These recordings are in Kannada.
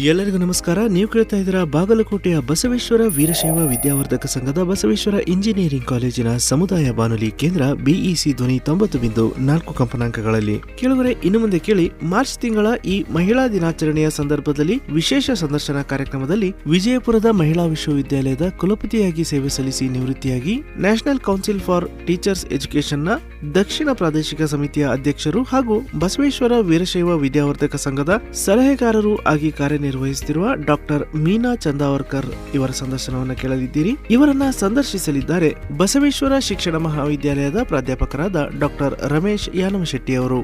ಎಲ್ಲರಿಗೂ ನಮಸ್ಕಾರ. ನೀವು ಕೇಳ್ತಾ ಇದ್ದೀರಾ ಬಾಗಲಕೋಟೆಯ ಬಸವೇಶ್ವರ ವೀರಶೈವ ವಿದ್ಯಾವರ್ಧಕ ಸಂಘದ ಬಸವೇಶ್ವರ ಇಂಜಿನಿಯರಿಂಗ್ ಕಾಲೇಜಿನ ಸಮುದಾಯ ಬಾನುಲಿ ಕೇಂದ್ರ ಬಿಇಸಿ ಧ್ವನಿ 90.4 ಕಂಪನಾಂಕಗಳಲ್ಲಿ. ಕೇಳುವರೆ, ಇನ್ನು ಮುಂದೆ ಕೇಳಿ ಮಾರ್ಚ್ ತಿಂಗಳ ಈ ಮಹಿಳಾ ದಿನಾಚರಣೆಯ ಸಂದರ್ಭದಲ್ಲಿ ವಿಶೇಷ ಸಂದರ್ಶನ ಕಾರ್ಯಕ್ರಮದಲ್ಲಿ ವಿಜಯಪುರದ ಮಹಿಳಾ ವಿಶ್ವವಿದ್ಯಾಲಯದ ಕುಲಪತಿಯಾಗಿ ಸೇವೆ ಸಲ್ಲಿಸಿ ನಿವೃತ್ತಿಯಾಗಿ ನ್ಯಾಷನಲ್ ಕೌನ್ಸಿಲ್ ಫಾರ್ ಟೀಚರ್ಸ್ ಎಜುಕೇಷನ್ನ ದಕ್ಷಿಣ ಪ್ರಾದೇಶಿಕ ಸಮಿತಿಯ ಅಧ್ಯಕ್ಷರು ಹಾಗೂ ಬಸವೇಶ್ವರ ವೀರಶೈವ ವಿದ್ಯಾವರ್ಧಕ ಸಂಘದ ಸಲಹೆಗಾರರು ಆಗಿ ಕಾರ್ಯನಿರ್ವಹಿಸುತ್ತಿರುವ ಡಾಕ್ಟರ್ ಮೀನಾ ಚಂದಾವರ್ಕರ್ ಇವರ ಸಂದರ್ಶನವನ್ನು ಕೇಳಲಿದ್ದೀರಿ. ಇವರನ್ನ ಸಂದರ್ಶಿಸಲಿದ್ದಾರೆ ಬಸವೇಶ್ವರ ಶಿಕ್ಷಣ ಮಹಾವಿದ್ಯಾಲಯದ ಪ್ರಾಧ್ಯಾಪಕರಾದ ಡಾಕ್ಟರ್ ರಮೇಶ್ ಯಾನಮಶೆಟ್ಟಿ ಅವರು.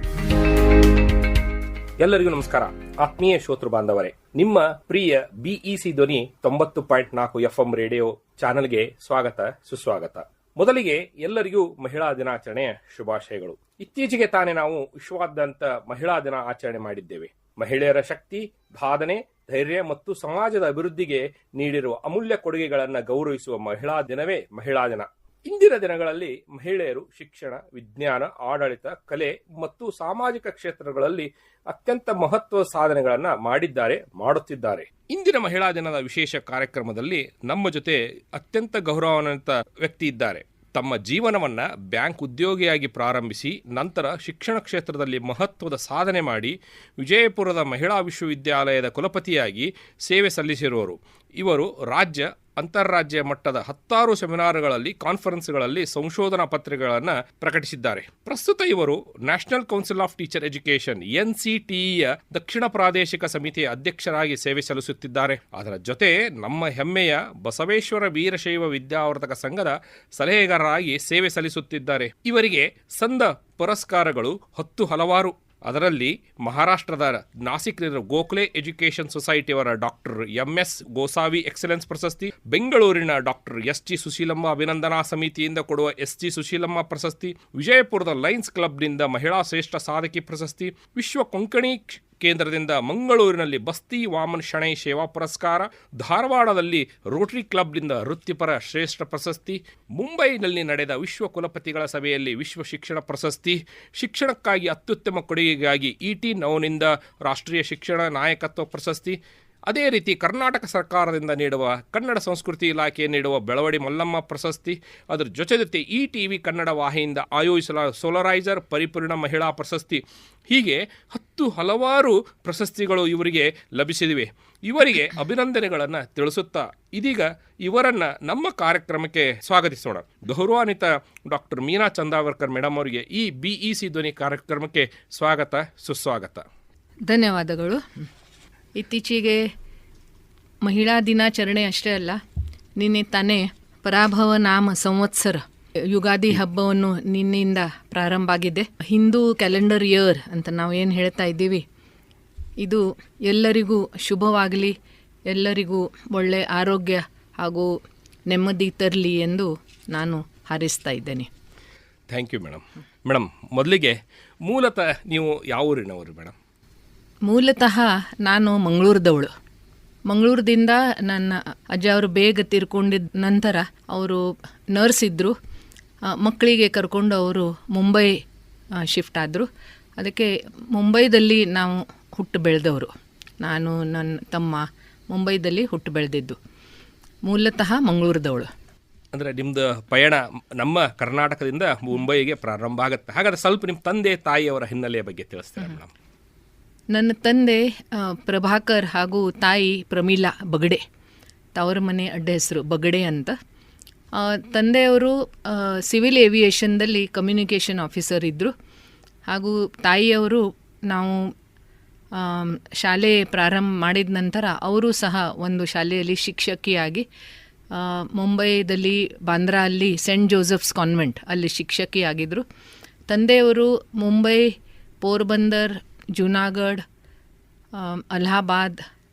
ಎಲ್ಲರಿಗೂ ನಮಸ್ಕಾರ. ಆತ್ಮೀಯ ಶ್ರೋತೃ ಬಾಂಧವರೇ, ನಿಮ್ಮ ಪ್ರಿಯ ಬಿಇಸಿ ಧ್ವನಿ 90.4 FM ರೇಡಿಯೋ ಚಾನೆಲ್ಗೆ ಸ್ವಾಗತ, ಸುಸ್ವಾಗತ. ಮೊದಲಿಗೆ ಎಲ್ಲರಿಗೂ ಮಹಿಳಾ ದಿನಾಚರಣೆಯ ಶುಭಾಶಯಗಳು. ಇತ್ತೀಚೆಗೆ ತಾನೇ ನಾವು ವಿಶ್ವಾದ್ಯಂತ ಮಹಿಳಾ ದಿನ ಆಚರಣೆ ಮಾಡಿದ್ದೇವೆ. ಮಹಿಳೆಯರ ಶಕ್ತಿ, ಸಾಧನೆ, ಧೈರ್ಯ ಮತ್ತು ಸಮಾಜದ ಅಭಿವೃದ್ಧಿಗೆ ನೀಡಿರುವ ಅಮೂಲ್ಯ ಕೊಡುಗೆಗಳನ್ನು ಗೌರವಿಸುವ ಮಹಿಳಾ ದಿನವೇ ಮಹಿಳಾ ದಿನ. ಇಂದಿನ ದಿನಗಳಲ್ಲಿ ಮಹಿಳೆಯರು ಶಿಕ್ಷಣ, ವಿಜ್ಞಾನ, ಆಡಳಿತ, ಕಲೆ ಮತ್ತು ಸಾಮಾಜಿಕ ಕ್ಷೇತ್ರಗಳಲ್ಲಿ ಅತ್ಯಂತ ಮಹತ್ವದ ಸಾಧನೆಗಳನ್ನ ಮಾಡಿದ್ದಾರೆ, ಮಾಡುತ್ತಿದ್ದಾರೆ. ಇಂದಿನ ಮಹಿಳಾ ದಿನದ ವಿಶೇಷ ಕಾರ್ಯಕ್ರಮದಲ್ಲಿ ನಮ್ಮ ಜೊತೆ ಅತ್ಯಂತ ಗೌರವಾನ್ವಿತ ವ್ಯಕ್ತಿ ಇದ್ದಾರೆ. ತಮ್ಮ ಜೀವನವನ್ನ ಬ್ಯಾಂಕ್ ಉದ್ಯೋಗಿಯಾಗಿ ಪ್ರಾರಂಭಿಸಿ ನಂತರ ಶಿಕ್ಷಣ ಕ್ಷೇತ್ರದಲ್ಲಿ ಮಹತ್ವದ ಸಾಧನೆ ಮಾಡಿ ವಿಜಯಪುರದ ಮಹಿಳಾ ವಿಶ್ವವಿದ್ಯಾಲಯದ ಕುಲಪತಿಯಾಗಿ ಸೇವೆ ಸಲ್ಲಿಸಿರುವರು. ಇವರು ರಾಜ್ಯ, ಅಂತಾರಾಜ್ಯ ಮಟ್ಟದ 10 ಸೆಮಿನಾರ್ಗಳಲ್ಲಿ, ಕಾನ್ಫರೆನ್ಸ್ಗಳಲ್ಲಿ ಸಂಶೋಧನಾ ಪತ್ರಿಕೆಗಳನ್ನು ಪ್ರಕಟಿಸಿದ್ದಾರೆ. ಪ್ರಸ್ತುತ ಇವರು National Council of Teacher Education NCTEಯ ದಕ್ಷಿಣ ಪ್ರಾದೇಶಿಕ ಸಮಿತಿಯ ಅಧ್ಯಕ್ಷರಾಗಿ ಸೇವೆ ಸಲ್ಲಿಸುತ್ತಿದ್ದಾರೆ. ಅದರ ಜೊತೆ ನಮ್ಮ ಹೆಮ್ಮೆಯ ಬಸವೇಶ್ವರ ವೀರಶೈವ ವಿದ್ಯಾವರ್ಧಕ ಸಂಘದ ಸಲಹೆಗಾರರಾಗಿ ಸೇವೆ ಸಲ್ಲಿಸುತ್ತಿದ್ದಾರೆ. ಇವರಿಗೆ ಸಂದ ಪುರಸ್ಕಾರಗಳು ಹಲವಾರು. ಅದರಲ್ಲಿ ಮಹಾರಾಷ್ಟ್ರದ ನಾಸಿಕ್ನ ಗೋಖಲೆ ಎಜುಕೇಷನ್ ಸೊಸೈಟಿಯವರ ಡಾಕ್ಟರ್ MS ಗೋಸಾವಿ ಎಕ್ಸಲೆನ್ಸ್ ಪ್ರಶಸ್ತಿ, ಬೆಂಗಳೂರಿನ ಡಾಕ್ಟರ್ SG ಸುಶೀಲಮ್ಮ ಅಭಿನಂದನಾ ಸಮಿತಿಯಿಂದ ಕೊಡುವ SG ಸುಶೀಲಮ್ಮ ಪ್ರಶಸ್ತಿ, ವಿಜಯಪುರದ ಲಯನ್ಸ್ ಕ್ಲಬ್ನಿಂದ ಮಹಿಳಾ ಶ್ರೇಷ್ಠ ಸಾಧಕಿ ಪ್ರಶಸ್ತಿ, ವಿಶ್ವ ಕೊಂಕಣಿ ಕೇಂದ್ರದಿಂದ ಮಂಗಳೂರಿನಲ್ಲಿ ಬಸ್ತಿ ವಾಮನ್ ಶಣೈ ಸೇವಾ ಪುರಸ್ಕಾರ, ಧಾರವಾಡದಲ್ಲಿ ರೋಟರಿ ಕ್ಲಬ್ನಿಂದ ವೃತ್ತಿಪರ ಶ್ರೇಷ್ಠ ಪ್ರಶಸ್ತಿ, ಮುಂಬೈನಲ್ಲಿ ನಡೆದ ವಿಶ್ವ ಕುಲಪತಿಗಳ ಸಭೆಯಲ್ಲಿ ವಿಶ್ವ ಶಿಕ್ಷಣ ಪ್ರಶಸ್ತಿ, ಶಿಕ್ಷಣಕ್ಕಾಗಿ ಅತ್ಯುತ್ತಮ ಕೊಡುಗೆಗಾಗಿ ET ನೌನಿಂದ ರಾಷ್ಟ್ರೀಯ ಶಿಕ್ಷಣ ನಾಯಕತ್ವ ಪ್ರಶಸ್ತಿ, ಅದೇ ರೀತಿ ಕರ್ನಾಟಕ ಸರ್ಕಾರದಿಂದ ನೀಡುವ ಕನ್ನಡ ಸಂಸ್ಕೃತಿ ಇಲಾಖೆ ನೀಡುವ ಬೆಳವಡಿ ಮಲ್ಲಮ್ಮ ಪ್ರಶಸ್ತಿ, ಅದರ ಜೊತೆ ETV ಕನ್ನಡ ವಾಹಿನಿಯಿಂದ ಆಯೋಜಿಸಲಾದ ಸೋಲರೈಸರ್ ಪರಿಪೂರ್ಣ ಮಹಿಳಾ ಪ್ರಶಸ್ತಿ, ಹೀಗೆ ಹಲವಾರು ಪ್ರಶಸ್ತಿಗಳು ಇವರಿಗೆ ಲಭಿಸಿವೆ. ಇವರಿಗೆ ಅಭಿನಂದನೆಗಳನ್ನು ತಿಳಿಸುತ್ತಾ ಇದೀಗ ಇವರನ್ನು ನಮ್ಮ ಕಾರ್ಯಕ್ರಮಕ್ಕೆ ಸ್ವಾಗತಿಸೋಣ. ಗೌರವಾನ್ವಿತ ಡಾಕ್ಟರ್ ಮೀನಾ ಚಂದಾವರ್ಕರ್ ಮೇಡಮ್ ಅವರಿಗೆ ಈ BEC ಧ್ವನಿ ಕಾರ್ಯಕ್ರಮಕ್ಕೆ ಸ್ವಾಗತ, ಸುಸ್ವಾಗತ. ಧನ್ಯವಾದಗಳು. ಇತ್ತೀಚೆಗೆ ಮಹಿಳಾ ದಿನಾಚರಣೆ ಅಷ್ಟೇ ಅಲ್ಲ, ನಿನ್ನೆ ತಾನೇ ಪರಾಭವ ನಾಮ ಸಂವತ್ಸರ ಯುಗಾದಿ ಹಬ್ಬವನ್ನು ನಿನ್ನೆಯಿಂದ ಪ್ರಾರಂಭ ಆಗಿದೆ. ಹಿಂದೂ ಕ್ಯಾಲೆಂಡರ್ ಇಯರ್ ಅಂತ ನಾವು ಏನು ಹೇಳ್ತಾ ಇದ್ದೀವಿ, ಇದು ಎಲ್ಲರಿಗೂ ಶುಭವಾಗಲಿ, ಎಲ್ಲರಿಗೂ ಒಳ್ಳೆ ಆರೋಗ್ಯ ಹಾಗೂ ನೆಮ್ಮದಿ ತರಲಿ ಎಂದು ನಾನು ಹಾರೈಸ್ತಾ ಇದ್ದೇನೆ. Thank you madam. ಮೇಡಮ್, ಮೊದಲಿಗೆ ಮೂಲತಃ ನೀವು ಯಾವ ಊರಿನವರು ಮೇಡಮ್? ಮೂಲತಃ ನಾನು ಮಂಗಳೂರದವಳು. ಮಂಗಳೂರದಿಂದ ನನ್ನ ಅಜ್ಜ ಅವರು ಬೇಗ ತೀರ್ಕೊಂಡಿದ್ದ ನಂತರ ಅವರು ನರ್ಸ್ ಇದ್ದರು. ಮಕ್ಕಳಿಗೆ ಕರ್ಕೊಂಡು ಅವರು ಮುಂಬೈ ಶಿಫ್ಟ್ ಆದರು. ಅದಕ್ಕೆ ಮುಂಬೈದಲ್ಲಿ ನಾವು ಹುಟ್ಟು ಬೆಳೆದವರು. ನಾನು ನನ್ನ ತಮ್ಮ ಮುಂಬೈದಲ್ಲಿ ಹುಟ್ಟು ಬೆಳೆದಿದ್ದು. ಮೂಲತಃ ಮಂಗಳೂರದವಳು. ಅಂದರೆ ನಿಮ್ಮದು ಪಯಣ ನಮ್ಮ ಕರ್ನಾಟಕದಿಂದ ಮುಂಬೈಗೆ ಪ್ರಾರಂಭ ಆಗುತ್ತೆ. ಹಾಗಾದರೆ ಸ್ವಲ್ಪ ನಿಮ್ಮ ತಂದೆ ತಾಯಿಯವರ ಹಿನ್ನೆಲೆಯ ಬಗ್ಗೆ ತಿಳಿಸ್ತಾರೆ ಮೇಡಮ್. ನನ್ನ ತಂದೆ ಪ್ರಭಾಕರ್ ಹಾಗೂ ತಾಯಿ ಪ್ರಮೀಳಾ ಬಗಡೆ. ತವರ ಮನೆ ಅಡ್ಡ ಹೆಸರು ಬಗಡೆ ಅಂತ. ತಂದೆಯವರು ಸಿವಿಲ್ ಏವಿಯೇಷನ್ದಲ್ಲಿ ಕಮ್ಯುನಿಕೇಷನ್ ಆಫೀಸರ್ ಇದ್ದರು. ಹಾಗೂ ತಾಯಿಯವರು ನಾವು ಶಾಲೆ ಪ್ರಾರಂಭ ಮಾಡಿದ ನಂತರ ಅವರು ಸಹ ಒಂದು ಶಾಲೆಯಲ್ಲಿ ಶಿಕ್ಷಕಿಯಾಗಿ ಮುಂಬೈದಲ್ಲಿ ಬಾಂದ್ರಾ ಅಲ್ಲಿ ಸೆಂಟ್ ಜೋಸೆಫ್ಸ್ ಕಾನ್ವೆಂಟ್ ಅಲ್ಲಿ ಶಿಕ್ಷಕಿಯಾಗಿದ್ದರು. ತಂದೆಯವರು ಮುಂಬೈ, ಪೋರ್ಬಂದರ್, ಜೂನಾಗಢ್, ಅಲಹಾಬಾದ್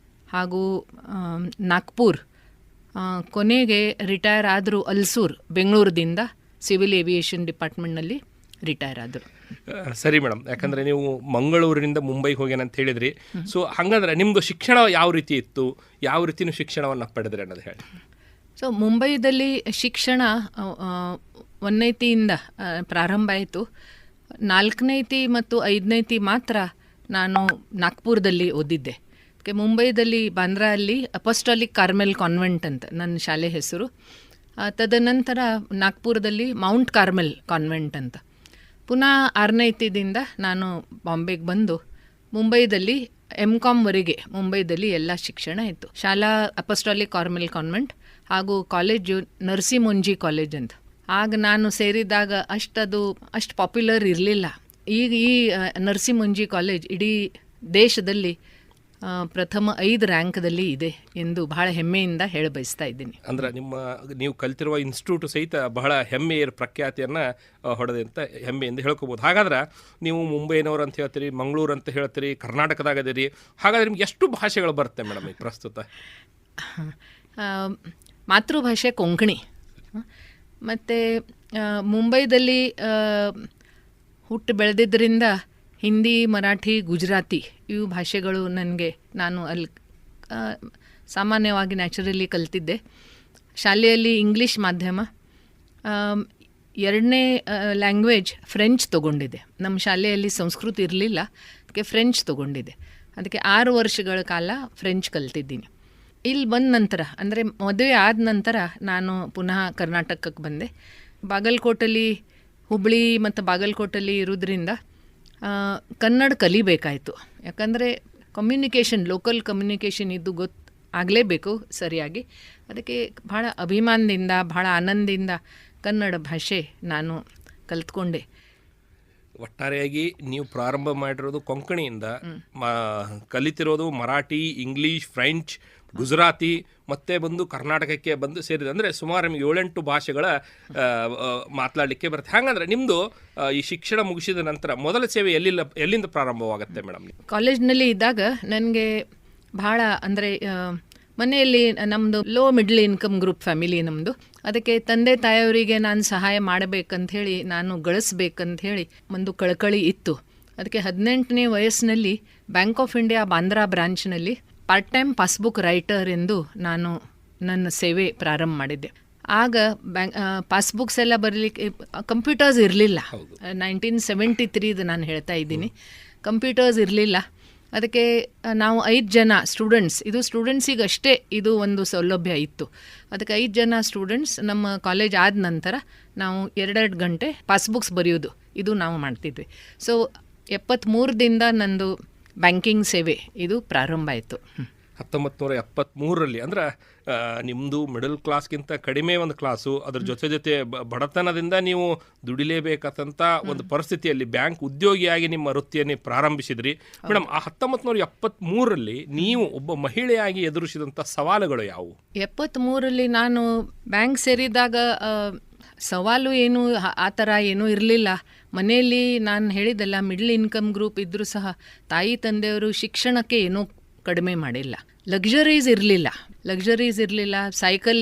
ಹಾಗೂ ನಾಗ್ಪುರ್, ಕೊನೆಗೆ ರಿಟೈರ್ ಆದರು ಅಲ್ಸೂರ್, ಬೆಂಗಳೂರದಿಂದ ಸಿವಿಲ್ ಏವಿಯೇಷನ್ ಡಿಪಾರ್ಟ್ಮೆಂಟ್ನಲ್ಲಿ ರಿಟೈರ್ ಆದರು. ಸರಿ ಮೇಡಮ್, ಯಾಕಂದರೆ ನೀವು ಮಂಗಳೂರಿನಿಂದ ಮುಂಬೈಗೆ ಹೋಗ್ಯಾನಂತ ಹೇಳಿದ್ರಿ. ಸೊ ಹಾಗಾದ್ರೆ ನಿಮ್ಮದು ಶಿಕ್ಷಣ ಯಾವ ರೀತಿ ಇತ್ತು, ಯಾವ ರೀತಿಯೂ ಶಿಕ್ಷಣವನ್ನು ಪಡೆದ್ರಿ ಅನ್ನೋದು ಹೇಳಿ. ಸೊ ಮುಂಬೈದಲ್ಲಿ ಶಿಕ್ಷಣ 1ನೇತಿಯಿಂದ ಪ್ರಾರಂಭ ಆಯಿತು. 4ನೇತಿ ಮತ್ತು 5ನೇತಿ ಮಾತ್ರ ನಾನು ನಾಗ್ಪುರದಲ್ಲಿ ಓದಿದ್ದೆ. ಮುಂಬೈದಲ್ಲಿ ಬಾಂದ್ರಾ ಅಲ್ಲಿ ಅಪಸ್ಟಾಲಿಕ್ ಕಾರ್ಮೆಲ್ ಕಾನ್ವೆಂಟ್ ಅಂತ ನನ್ನ ಶಾಲೆ ಹೆಸರು. ತದನಂತರ ನಾಗ್ಪುರದಲ್ಲಿ ಮೌಂಟ್ ಕಾರ್ಮೆಲ್ ಕಾನ್ವೆಂಟ್ ಅಂತ. ಪುನಃ 6ನೇದಿಂದ ನಾನು ಬಾಂಬೆಗೆ ಬಂದು ಮುಂಬೈದಲ್ಲಿ MCOMವರೆಗೆ ಮುಂಬೈದಲ್ಲಿ ಎಲ್ಲ ಶಿಕ್ಷಣ ಇತ್ತು. ಶಾಲಾ ಅಪಸ್ಟಾಲಿಕ್ ಕಾರ್ಮೆಲ್ ಕಾನ್ವೆಂಟ್ ಹಾಗೂ ಕಾಲೇಜು ನರ್ಸಿ ಮುಂಜಿ ಕಾಲೇಜ್ ಅಂತ. ಆಗ ನಾನು ಸೇರಿದಾಗ ಅಷ್ಟು ಪಾಪ್ಯುಲರ್ ಇರಲಿಲ್ಲ. ಈಗ ಈ ನರ್ಸಿ ಮುಂಜಿ ಕಾಲೇಜ್ ಇಡೀ ದೇಶದಲ್ಲಿ ಪ್ರಥಮ 5 ರ್ಯಾಂಕ್ದಲ್ಲಿ ಇದೆ ಎಂದು ಬಹಳ ಹೆಮ್ಮೆಯಿಂದ ಹೇಳಬಯಸ್ತಾ ಇದ್ದೀನಿ. ಅಂದ್ರೆ ನೀವು ಕಲ್ತಿರುವ ಇನ್ಸ್ಟಿಟ್ಯೂಟ್ ಸಹಿತ ಬಹಳ ಹೆಮ್ಮೆಯ ಪ್ರಖ್ಯಾತಿಯನ್ನು ಹೊಡೆದೆ ಅಂತ ಹೆಮ್ಮೆಯಿಂದ ಹೇಳ್ಕೋಬೋದು. ಹಾಗಾದ್ರೆ ನೀವು ಮುಂಬೈನವ್ರು ಅಂತ ಹೇಳ್ತೀರಿ, ಮಂಗಳೂರು ಅಂತ ಹೇಳ್ತೀರಿ, ಕರ್ನಾಟಕದಾಗದಿರಿ. ಹಾಗಾದ್ರೆ ನಿಮ್ಗೆ ಎಷ್ಟು ಭಾಷೆಗಳು ಬರುತ್ತೆ ಮೇಡಮ್ ಈಗ ಪ್ರಸ್ತುತ? ಮಾತೃಭಾಷೆ ಕೊಂಕಣಿ. ಮತ್ತು ಮುಂಬೈದಲ್ಲಿ ಹುಟ್ಟು ಬೆಳೆದಿದ್ದರಿಂದ ಹಿಂದಿ, ಮರಾಠಿ, ಗುಜರಾತಿ ಇವು ಭಾಷೆಗಳು ನಾನು ಅಲ್ಲಿ ಸಾಮಾನ್ಯವಾಗಿ ನ್ಯಾಚುರಲಿ ಕಲ್ತಿದ್ದೆ. ಶಾಲೆಯಲ್ಲಿ ಇಂಗ್ಲೀಷ್ ಮಾಧ್ಯಮ, 2ನೇ ಲ್ಯಾಂಗ್ವೇಜ್ ಫ್ರೆಂಚ್ ತೊಗೊಂಡಿದ್ದೆ. ನಮ್ಮ ಶಾಲೆಯಲ್ಲಿ ಸಂಸ್ಕೃತ ಇರಲಿಲ್ಲ, ಅದಕ್ಕೆ ಫ್ರೆಂಚ್ ತೊಗೊಂಡಿದ್ದೆ. ಅದಕ್ಕೆ 6 ವರ್ಷಗಳ ಕಾಲ ಫ್ರೆಂಚ್ ಕಲ್ತಿದ್ದೀನಿ. ಇಲ್ಲಿ ಬಂದ ನಂತರ ಅಂದರೆ ಮದುವೆ ಆದ ನಂತರ ನಾನು ಪುನಃ ಕರ್ನಾಟಕಕ್ಕೆ ಬಂದೆ. ಬಾಗಲಕೋಟಲ್ಲಿ, ಹುಬ್ಬಳ್ಳಿ ಮತ್ತು ಬಾಗಲಕೋಟಲ್ಲಿ ಇರೋದ್ರಿಂದ ಕನ್ನಡ ಕಲಿಬೇಕಾಯಿತು. ಯಾಕಂದರೆ ಲೋಕಲ್ ಕಮ್ಯುನಿಕೇಷನ್ ಇದು ಆಗಲೇಬೇಕು ಸರಿಯಾಗಿ. ಅದಕ್ಕೆ ಭಾಳ ಅಭಿಮಾನದಿಂದ, ಭಾಳ ಆನಂದದಿಂದ ಕನ್ನಡ ಭಾಷೆ ನಾನು ಕಲ್ತ್ಕೊಂಡೆ. ಒಟ್ಟಾರೆಯಾಗಿ ನೀವು ಪ್ರಾರಂಭ ಮಾಡಿರೋದು ಕೊಂಕಣಿಯಿಂದ, ಕಲಿತಿರೋದು ಮರಾಠಿ, ಇಂಗ್ಲೀಷ್, ಫ್ರೆಂಚ್, ಗುಜರಾತಿ, ಮತ್ತೆ ಬಂದು ಕರ್ನಾಟಕಕ್ಕೆ ಬಂದು ಸೇರಿದೆ. ಅಂದರೆ ಸುಮಾರು ನಿಮಗೆ 7-8 ಭಾಷೆಗಳ ಮಾತನಾಡಲಿಕ್ಕೆ ಬರುತ್ತೆ. ಹಾಗಂದ್ರೆ ನಿಮ್ಮದು ಈ ಶಿಕ್ಷಣ ಮುಗಿಸಿದ ನಂತರ ಮೊದಲ ಸೇವೆ ಎಲ್ಲಿಂದ ಪ್ರಾರಂಭವಾಗುತ್ತೆ ಮೇಡಮ್? ಕಾಲೇಜ್ನಲ್ಲಿ ಇದ್ದಾಗ ನನಗೆ ಭಾಳ ಅಂದರೆ ಮನೆಯಲ್ಲಿ ನಮ್ಮದು low middle income group family ನಮ್ಮದು. ಅದಕ್ಕೆ ತಂದೆ ತಾಯಿಯವರಿಗೆ ನಾನು ಸಹಾಯ ಮಾಡಬೇಕಂಥೇಳಿ, ನಾನು ಗಳಿಸ್ಬೇಕಂಥೇಳಿ ಒಂದು ಕಳಕಳಿ ಇತ್ತು. ಅದಕ್ಕೆ 18ನೇ ವಯಸ್ಸಿನಲ್ಲಿ ಬ್ಯಾಂಕ್ ಆಫ್ ಇಂಡಿಯಾ ಬಾಂದ್ರಾ ಬ್ರಾಂಚ್ನಲ್ಲಿ ಪಾರ್ಟ್ ಟೈಮ್ ಪಾಸ್ಬುಕ್ ರೈಟರ್ ಎಂದು ನಾನು ನನ್ನ ಸೇವೆ ಪ್ರಾರಂಭ ಮಾಡಿದ್ದೆ. ಆಗ ಪಾಸ್ಬುಕ್ಸ್ ಎಲ್ಲ ಬರಲಿಕ್ಕೆ ಕಂಪ್ಯೂಟರ್ಸ್ ಇರಲಿಲ್ಲ. 1973 ನಾನು ಹೇಳ್ತಾ ಇದ್ದೀನಿ. ಕಂಪ್ಯೂಟರ್ಸ್ ಇರಲಿಲ್ಲ. ಅದಕ್ಕೆ ನಾವು 5 ಜನ ಸ್ಟೂಡೆಂಟ್ಸ್, ಇದು ಸ್ಟೂಡೆಂಟ್ಸಿಗೆ ಅಷ್ಟೇ ಇದು ಒಂದು ಸೌಲಭ್ಯ ಇತ್ತು. ಅದಕ್ಕೆ 5 ಜನ ಸ್ಟೂಡೆಂಟ್ಸ್ ನಮ್ಮ ಕಾಲೇಜ್ ಆದ ನಂತರ ನಾವು 2 ಗಂಟೆ ಪಾಸ್ಬುಕ್ಸ್ ಬರೆಯೋದು ಇದು ನಾವು ಮಾಡ್ತಿದ್ವಿ. ಸೊ 73ರಿಂದ ನಂದು ಬ್ಯಾಂಕಿಂಗ್ ಸೇವೆ ಇದು ಪ್ರಾರಂಭ ಆಯಿತು. 1973ರಲ್ಲಿ ಅಂದ್ರೆ ನಿಮ್ಮದು ಮಿಡಲ್ ಕ್ಲಾಸ್ಗಿಂತ ಕಡಿಮೆ ಒಂದು ಕ್ಲಾಸು, ಅದ್ರ ಜೊತೆ ಬಡತನದಿಂದ ನೀವು ದುಡಿಲೇಬೇಕಂತ ಒಂದು ಪರಿಸ್ಥಿತಿಯಲ್ಲಿ ಬ್ಯಾಂಕ್ ಉದ್ಯೋಗಿಯಾಗಿ ನಿಮ್ಮ ವೃತ್ತಿಯನ್ನು ಪ್ರಾರಂಭಿಸಿದ್ರಿ. ಮೇಡಮ್, ಆ 1973ರಲ್ಲಿ ನೀವು ಒಬ್ಬ ಮಹಿಳೆಯಾಗಿ ಎದುರಿಸಿದಂಥ ಸವಾಲುಗಳು ಯಾವುವು? 73ರಲ್ಲಿ ನಾನು ಬ್ಯಾಂಕ್ ಸೇರಿದಾಗ ಸವಾಲು ಏನು ಆ ಥರ ಏನೂ ಇರಲಿಲ್ಲ. ಮನೆಯಲ್ಲಿ ನಾನು ಹೇಳಿದ್ದಲ್ಲ, ಮಿಡ್ಲ್ ಇನ್ಕಮ್ ಗ್ರೂಪ್ ಇದ್ದರೂ ಸಹ ತಾಯಿ ತಂದೆಯವರು ಶಿಕ್ಷಣಕ್ಕೆ ಏನೂ ಕಡಿಮೆ ಮಾಡಿಲ್ಲ. ಲಕ್ಸುರೀಸ್ ಇರಲಿಲ್ಲ.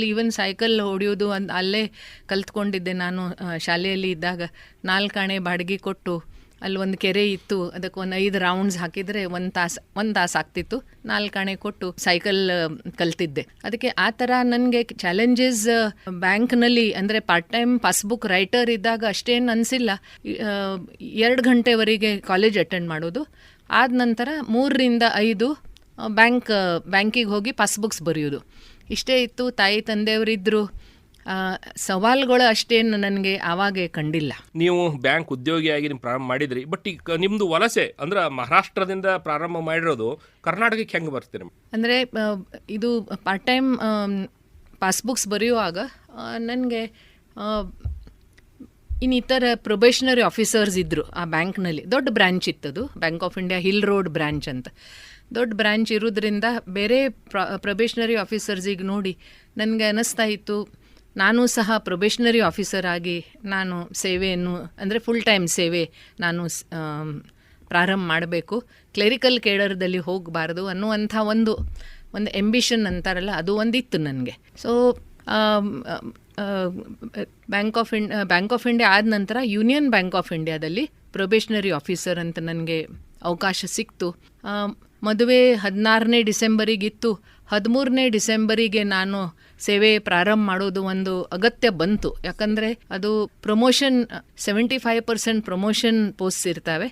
ಈವನ್ ಸೈಕಲ್ ಹೊಡೆಯೋದು ಅಲ್ಲೇ ಕಲ್ತ್ಕೊಂಡಿದ್ದೆ ನಾನು. ಶಾಲೆಯಲ್ಲಿ ಇದ್ದಾಗ 4 ಆಣೆ ಬಾಡಿಗೆ ಕೊಟ್ಟು ಅಲ್ಲಿ ಒಂದು ಕೆರೆ ಇತ್ತು, ಅದಕ್ಕೆ ಒಂದು 5 ರೌಂಡ್ಸ್ ಹಾಕಿದರೆ ಒಂದು ತಾಸು ಆಗ್ತಿತ್ತು. 4 ಆಣೆ ಕೊಟ್ಟು ಸೈಕಲ್ ಕಲ್ತಿದ್ದೆ. ಅದಕ್ಕೆ ಆ ಥರ ನನಗೆ ಚಾಲೆಂಜಸ್ ಬ್ಯಾಂಕ್ನಲ್ಲಿ ಅಂದರೆ ಪಾರ್ಟ್ ಟೈಮ್ ಪಾಸ್ಬುಕ್ ರೈಟರ್ ಇದ್ದಾಗ ಅಷ್ಟೇನು ಅನಿಸಿಲ್ಲ. 2 ಗಂಟೆವರೆಗೆ ಕಾಲೇಜ್ ಅಟೆಂಡ್ ಮಾಡೋದು, ಆದ ನಂತರ 3ರಿಂದ 5 ಬ್ಯಾಂಕಿಗೆ ಹೋಗಿ ಪಾಸ್ಬುಕ್ಸ್ ಬರೆಯೋದು, ಇಷ್ಟೇ ಇತ್ತು. ತಾಯಿ ತಂದೆಯವರಿದ್ದರು. ಸವಾಲುಗಳು ಅಷ್ಟೇನು ನನಗೆ ಆವಾಗೇ ಕಂಡಿಲ್ಲ. ನೀವು ಬ್ಯಾಂಕ್ ಉದ್ಯೋಗಿಯಾಗಿ ನೀವು ಪ್ರಾರಂಭ ಮಾಡಿದ್ರಿ, ಬಟ್ ಈಗ ನಿಮ್ಮದು ವಲಸೆ ಅಂದ್ರೆ ಮಹಾರಾಷ್ಟ್ರದಿಂದ ಪ್ರಾರಂಭ ಮಾಡಿರೋದು ಕರ್ನಾಟಕಕ್ಕೆ ಹೆಂಗೆ ಬರ್ತೀರಿ? ಅಂದರೆ ಇದು ಪಾರ್ಟ್ ಟೈಮ್ ಪಾಸ್ಬುಕ್ಸ್ ಬರೆಯುವಾಗ ನನಗೆ ಇನ್ನಿತರ ಪ್ರೊಬೇಷನರಿ ಆಫೀಸರ್ಸ್ ಇದ್ದರು ಆ ಬ್ಯಾಂಕ್ನಲ್ಲಿ. ದೊಡ್ಡ ಬ್ರ್ಯಾಂಚ್ ಇತ್ತದು, Bank of India Hill Road branch ಅಂತ. ದೊಡ್ಡ ಬ್ರ್ಯಾಂಚ್ ಇರೋದ್ರಿಂದ ಬೇರೆ ಪ್ರೊಬೇಷನರಿ ಆಫೀಸರ್ಸಿಗೆ ನೋಡಿ ನನಗೆ ಅನ್ನಿಸ್ತಾ ಇತ್ತು, ನಾನು ಸಹ ಪ್ರೊಬೇಷನರಿ ಆಫೀಸರ್ ಆಗಿ ನಾನು ಸೇವೆಯನ್ನು ಅಂದರೆ ಫುಲ್ ಟೈಮ್ ಸೇವೆ ನಾನು ಪ್ರಾರಂಭ ಮಾಡಬೇಕು, ಕ್ಲೆರಿಕಲ್ ಕೇಡರ್ದಲ್ಲಿ ಹೋಗಬಾರ್ದು ಅನ್ನುವಂಥ ಒಂದು ಎಂಬಿಷನ್ ಅಂತಾರಲ್ಲ, ಅದು ಒಂದಿತ್ತು ನನಗೆ. ಸೊ ಬ್ಯಾಂಕ್ ಆಫ್ ಇಂಡಿಯಾ ಆದ ನಂತರ ಯೂನಿಯನ್ ಬ್ಯಾಂಕ್ ಆಫ್ ಇಂಡಿಯಾದಲ್ಲಿ ಪ್ರೊಬೇಷನರಿ ಆಫೀಸರ್ ಅಂತ ನನಗೆ ಅವಕಾಶ ಸಿಕ್ತು. ಮದುವೆ 16ನೇ ಡಿಸೆಂಬರಿಗಿತ್ತು. 13ನೇ ಡಿಸೆಂಬರಿಗೆ ನಾನು ಸೇವೆ ಪ್ರಾರಂಭ ಮಾಡೋದು ಒಂದು ಅಗತ್ಯ ಬಂತು. ಯಾಕಂದರೆ ಅದು ಪ್ರಮೋಷನ್ 75% ಪ್ರಮೋಷನ್ ಪೋಸ್ಟ್ ಇರ್ತವೆ.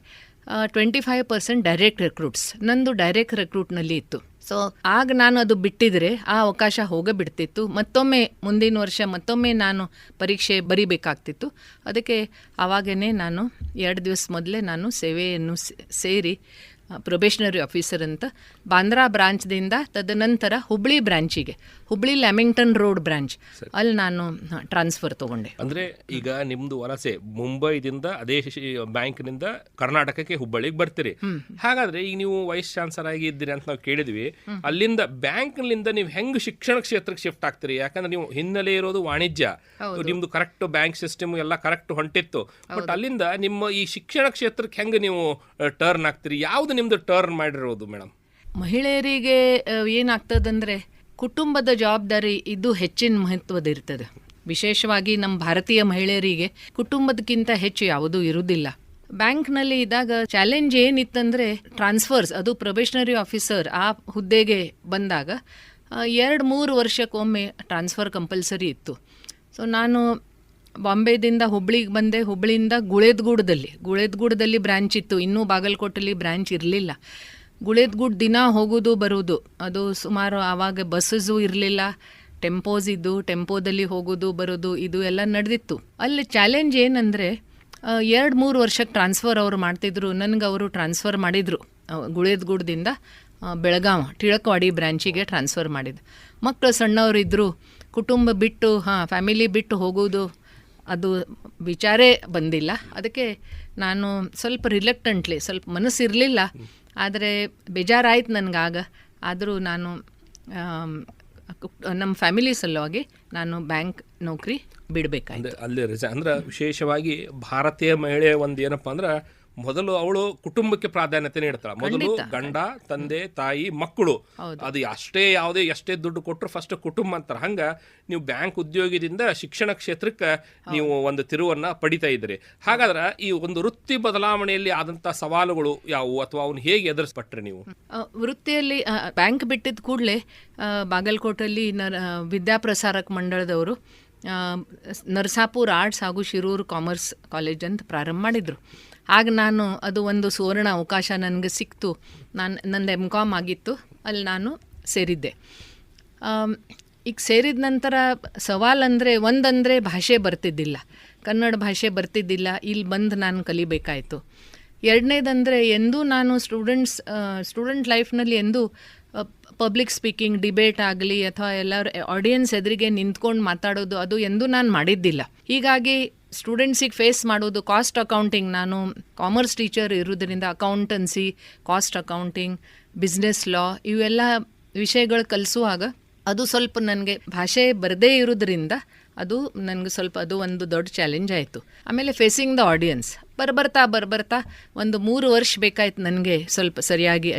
25% ಡೈರೆಕ್ಟ್ ರೆಕ್ರೂಟ್ಸ್. ನಂದು ಡೈರೆಕ್ಟ್ ರೆಕ್ರೂಟ್ನಲ್ಲಿ ಇತ್ತು. ಸೊ ಆಗ ನಾನು ಅದು ಬಿಟ್ಟಿದ್ರೆ ಆ ಅವಕಾಶ ಹೋಗಬಿಡ್ತಿತ್ತು. ಮತ್ತೊಮ್ಮೆ ಮುಂದಿನ ವರ್ಷ ಮತ್ತೊಮ್ಮೆ ನಾನು ಪರೀಕ್ಷೆ ಬರಿಬೇಕಾಗ್ತಿತ್ತು. ಅದಕ್ಕೆ ಆವಾಗೇ ನಾನು 2 ದಿವಸ ಮೊದಲೇ ನಾನು ಸೇವೆಯನ್ನು ಸೇರಿ ಪ್ರೊಬೇಷನರಿ ಆಫೀಸರ್ ಅಂತ ಬಾಂದ್ರಾ ಬ್ರಾಂಚ್ದಿಂದ ತದನಂತರ ಹುಬ್ಳಿ ಬ್ರಾಂಚಿಗೆ, ಹುಬ್ಳಿ ಲ್ಯಾಮಿಂಗ್ಟನ್ ರೋಡ್ ಬ್ರಾಂಚ್ ಅಲ್ಲಿ ನಾನು ಟ್ರಾನ್ಸ್ಫರ್ ತಗೊಂಡೆ. ಅಂದ್ರೆ ಈಗ ನಿಮ್ದು ವಲಸೆ ಮುಂಬೈದಿಂದ ಅದೇ ಬ್ಯಾಂಕ್ನಿಂದ ಕರ್ನಾಟಕಕ್ಕೆ ಹುಬ್ಬಳ್ಳಿಗೆ ಬರ್ತೀರಿ. ಹಾಗಾದ್ರೆ ಈಗ ನೀವು ವೈಸ್ ಚಾನ್ಸಲರ್ ಆಗಿ ಇದ್ದೀರಿ ಅಂತ ನಾವು ಕೇಳಿದ್ವಿ. ಅಲ್ಲಿಂದ ಬ್ಯಾಂಕ್ನಿಂದ ನೀವು ಹೆಂಗ್ ಶಿಕ್ಷಣ ಕ್ಷೇತ್ರಕ್ಕೆ ಶಿಫ್ಟ್ ಆಗ್ತೀರಿ? ಯಾಕಂದ್ರೆ ನೀವು ಹಿನ್ನೆಲೆ ಇರೋದು ವಾಣಿಜ್ಯ, ನಿಮ್ದು ಕರೆಕ್ಟ್ ಬ್ಯಾಂಕ್ ಸಿಸ್ಟಮ್ ಎಲ್ಲ ಕರೆಕ್ಟ್ ಹೊಂಟಿತ್ತು. ಬಟ್ ಅಲ್ಲಿಂದ ನಿಮ್ಮ ಈ ಶಿಕ್ಷಣ ಕ್ಷೇತ್ರಕ್ಕೆ ಹೆಂಗ್ ನೀವು ಟರ್ನ್ ಆಗ್ತೀರಿ? ಯಾವ್ದು ನಿಮ್ದು ಟರ್ನ್ ಮಾಡಿರೋದು ಮೇಡಮ್? ಮಹಿಳೆಯರಿಗೆ ಏನಾಗ್ತದಂದ್ರೆ ಕುಟುಂಬದ ಜವಾಬ್ದಾರಿ ಇದು ಹೆಚ್ಚಿನ ಮಹತ್ವದಿರ್ತದೆ. ವಿಶೇಷವಾಗಿ ನಮ್ಮ ಭಾರತೀಯ ಮಹಿಳೆಯರಿಗೆ ಕುಟುಂಬದಕ್ಕಿಂತ ಹೆಚ್ಚು ಯಾವುದೂ ಇರುವುದಿಲ್ಲ. ಬ್ಯಾಂಕ್ನಲ್ಲಿ ಇದ್ದಾಗ ಚಾಲೆಂಜ್ ಏನಿತ್ತಂದರೆ ಟ್ರಾನ್ಸ್ಫರ್ಸ್, ಅದು ಪ್ರೊಬೇಷನರಿ ಆಫೀಸರ್ ಆ ಹುದ್ದೆಗೆ ಬಂದಾಗ 2-3 ವರ್ಷಕ್ಕೊಮ್ಮೆ ಟ್ರಾನ್ಸ್ಫರ್ ಕಂಪಲ್ಸರಿ ಇತ್ತು. ಸೊ ನಾನು ಬಾಂಬೆದಿಂದ ಹುಬ್ಳಿಗೆ ಬಂದೆ. ಹುಬ್ಳಿಯಿಂದ ಗುಳೇದ್ಗೂಡದಲ್ಲಿ ಬ್ರ್ಯಾಂಚ್ ಇತ್ತು. ಇನ್ನೂ ಬಾಗಲಕೋಟಲ್ಲಿ ಬ್ರ್ಯಾಂಚ್ ಇರಲಿಲ್ಲ. ಗುಳೇದ್ಗೂಡ್ ದಿನ ಹೋಗೋದು ಬರೋದು, ಅದು ಸುಮಾರು ಆವಾಗ ಬಸ್ಸು ಇರಲಿಲ್ಲ, ಟೆಂಪೋಸ್ ಇದ್ದು ಟೆಂಪೋದಲ್ಲಿ ಹೋಗೋದು ಬರೋದು ಇದು ಎಲ್ಲ ನಡೆದಿತ್ತು. ಅಲ್ಲಿ ಚಾಲೆಂಜ್ ಏನಂದರೆ 2-3 ವರ್ಷಕ್ಕೆ ಟ್ರಾನ್ಸ್ಫರ್ ಅವರು ಮಾಡ್ತಿದ್ರು. ನನಗೆ ಅವರು ಟ್ರಾನ್ಸ್ಫರ್ ಮಾಡಿದರು ಗುಳೇದ್ಗೂಡದಿಂದ ಬೆಳಗಾವಿ ಟಿಳಕವಾಡಿ ಬ್ರ್ಯಾಂಚಿಗೆ ಟ್ರಾನ್ಸ್ಫರ್ ಮಾಡಿದ್ದು. ಮಕ್ಕಳು ಸಣ್ಣವರಿದ್ದರು, ಕುಟುಂಬ ಬಿಟ್ಟು ಫ್ಯಾಮಿಲಿ ಬಿಟ್ಟು ಹೋಗೋದು ಅದು ವಿಚಾರೇ ಬಂದಿಲ್ಲ. ಅದಕ್ಕೆ ನಾನು ಸ್ವಲ್ಪ ರಿಲೆಕ್ಟೆಂಟ್ಲಿ, ಸ್ವಲ್ಪ ಮನಸ್ಸಿರಲಿಲ್ಲ, ಆದರೆ ಬೇಜಾರಾಯ್ತು ನನಗಾಗ. ಆದರೂ ನಾನು ನಮ್ಮ ಫ್ಯಾಮಿಲಿ ಸಲುವಾಗಿ ನಾನು ಬ್ಯಾಂಕ್ ನೌಕರಿ ಬಿಡಬೇಕಾಯ್ತು. ಅಲ್ಲಿ ಅಂದ್ರೆ ವಿಶೇಷವಾಗಿ ಭಾರತೀಯ ಮಹಿಳೆ ಒಂದು ಏನಪ್ಪ ಅಂದ್ರೆ ಮೊದಲು ಅವಳು ಕುಟುಂಬಕ್ಕೆ ಪ್ರಾಧಾನ್ಯತೆ ನೀಡ್ತಾಳೆ. ಮೊದಲು ಗಂಡ, ತಂದೆ, ತಾಯಿ, ಮಕ್ಕಳು, ಅದು ಎಷ್ಟೇ ದುಡ್ಡು ಕೊಟ್ಟರು ಫಸ್ಟ್ ಕುಟುಂಬ ಅಂತಾರೆ. ಹಂಗ ನೀವು ಬ್ಯಾಂಕ್ ಉದ್ಯೋಗದಿಂದ ಶಿಕ್ಷಣ ಕ್ಷೇತ್ರಕ್ಕೆ ನೀವು ಒಂದು ತಿರುವನ್ನ ಪಡಿತಾ ಇದ್ರಿ. ಹಾಗಾದ್ರೆ ಈ ಒಂದು ವೃತ್ತಿ ಬದಲಾವಣೆಯಲ್ಲಿ ಆದಂತ ಸವಾಲುಗಳು ಯಾವುವು ಅಥವಾ ಅವನು ಹೇಗೆ ಎದುರಿಸ್ಪಟ್ರಿ ನೀವು? ವೃತ್ತಿಯಲ್ಲಿ ಬ್ಯಾಂಕ್ ಬಿಟ್ಟಿದ ಕೂಡಲೇ ಬಾಗಲಕೋಟಲ್ಲಿ ವಿದ್ಯಾಪ್ರಸಾರಕ ಮಂಡಳದವರು ನರಸಾಪುರ ಆರ್ಟ್ಸ್ ಹಾಗೂ ಶಿರೂರು ಕಾಮರ್ಸ್ ಕಾಲೇಜ್ ಅಂತ ಪ್ರಾರಂಭ ಮಾಡಿದರು. ಆಗ ನಾನು ಅದು ಒಂದು ಸುವರ್ಣ ಅವಕಾಶ ನನಗೆ ಸಿಕ್ತು. ನಂದು MCom ಆಗಿತ್ತು, ಅಲ್ಲಿ ನಾನು ಸೇರಿದ್ದೆ. ಈಗ ಸೇರಿದ ನಂತರ ಸವಾಲಂದರೆ ಒಂದಂದರೆ ಭಾಷೆ ಬರ್ತಿದ್ದಿಲ್ಲ, ಕನ್ನಡ ಭಾಷೆ ಬರ್ತಿದ್ದಿಲ್ಲ. ಇಲ್ಲಿ ಬಂದು ನಾನು ಕಲಿಬೇಕಾಯಿತು. ಎರಡನೇದಂದರೆ ಎಂದೂ ನಾನು ಸ್ಟೂಡೆಂಟ್ ಲೈಫ್ನಲ್ಲಿ ಎಂದೂ ಪಬ್ಲಿಕ್ ಸ್ಪೀಕಿಂಗ್, ಡಿಬೇಟ್ ಆಗಲಿ ಅಥವಾ ಎಲ್ಲರ ಆಡಿಯನ್ಸ್ ಎದುರಿಗೆ ನಿಂತ್ಕೊಂಡು ಮಾತಾಡೋದು ಅದು ಎಂದೂ ನಾನು ಮಾಡಿದ್ದಿಲ್ಲ. ಹೀಗಾಗಿ ಸ್ಟೂಡೆಂಟ್ಸಿಗೆ ಫೇಸ್ ಮಾಡೋದು ಕಾಸ್ಟ್ ಅಕೌಂಟಿಂಗ್, ನಾನು ಕಾಮರ್ಸ್ ಟೀಚರ್ ಇರೋದ್ರಿಂದ ಅಕೌಂಟೆನ್ಸಿ, ಕಾಸ್ಟ್ ಅಕೌಂಟಿಂಗ್, ಬಿಸ್ನೆಸ್ ಲಾ ಇವೆಲ್ಲ ವಿಷಯಗಳು ಕಲಿಸುವಾಗ ಅದು ಸ್ವಲ್ಪ ನನಗೆ ಭಾಷೆ ಬರದೇ ಇರೋದ್ರಿಂದ ಅದು ನನಗೆ ಸ್ವಲ್ಪ ಅದು ಒಂದು ದೊಡ್ಡ ಚಾಲೆಂಜ್ ಆಯಿತು. ಆಮೇಲೆ ಫೇಸಿಂಗ್ ದ ಆಡಿಯನ್ಸ್ ಬರ್ಬರ್ತಾ ಒಂದು 3 ವರ್ಷ ಬೇಕಾಯ್ತು ನನಗೆ ಸ್ವಲ್ಪ ಸರಿಯಾಗಿ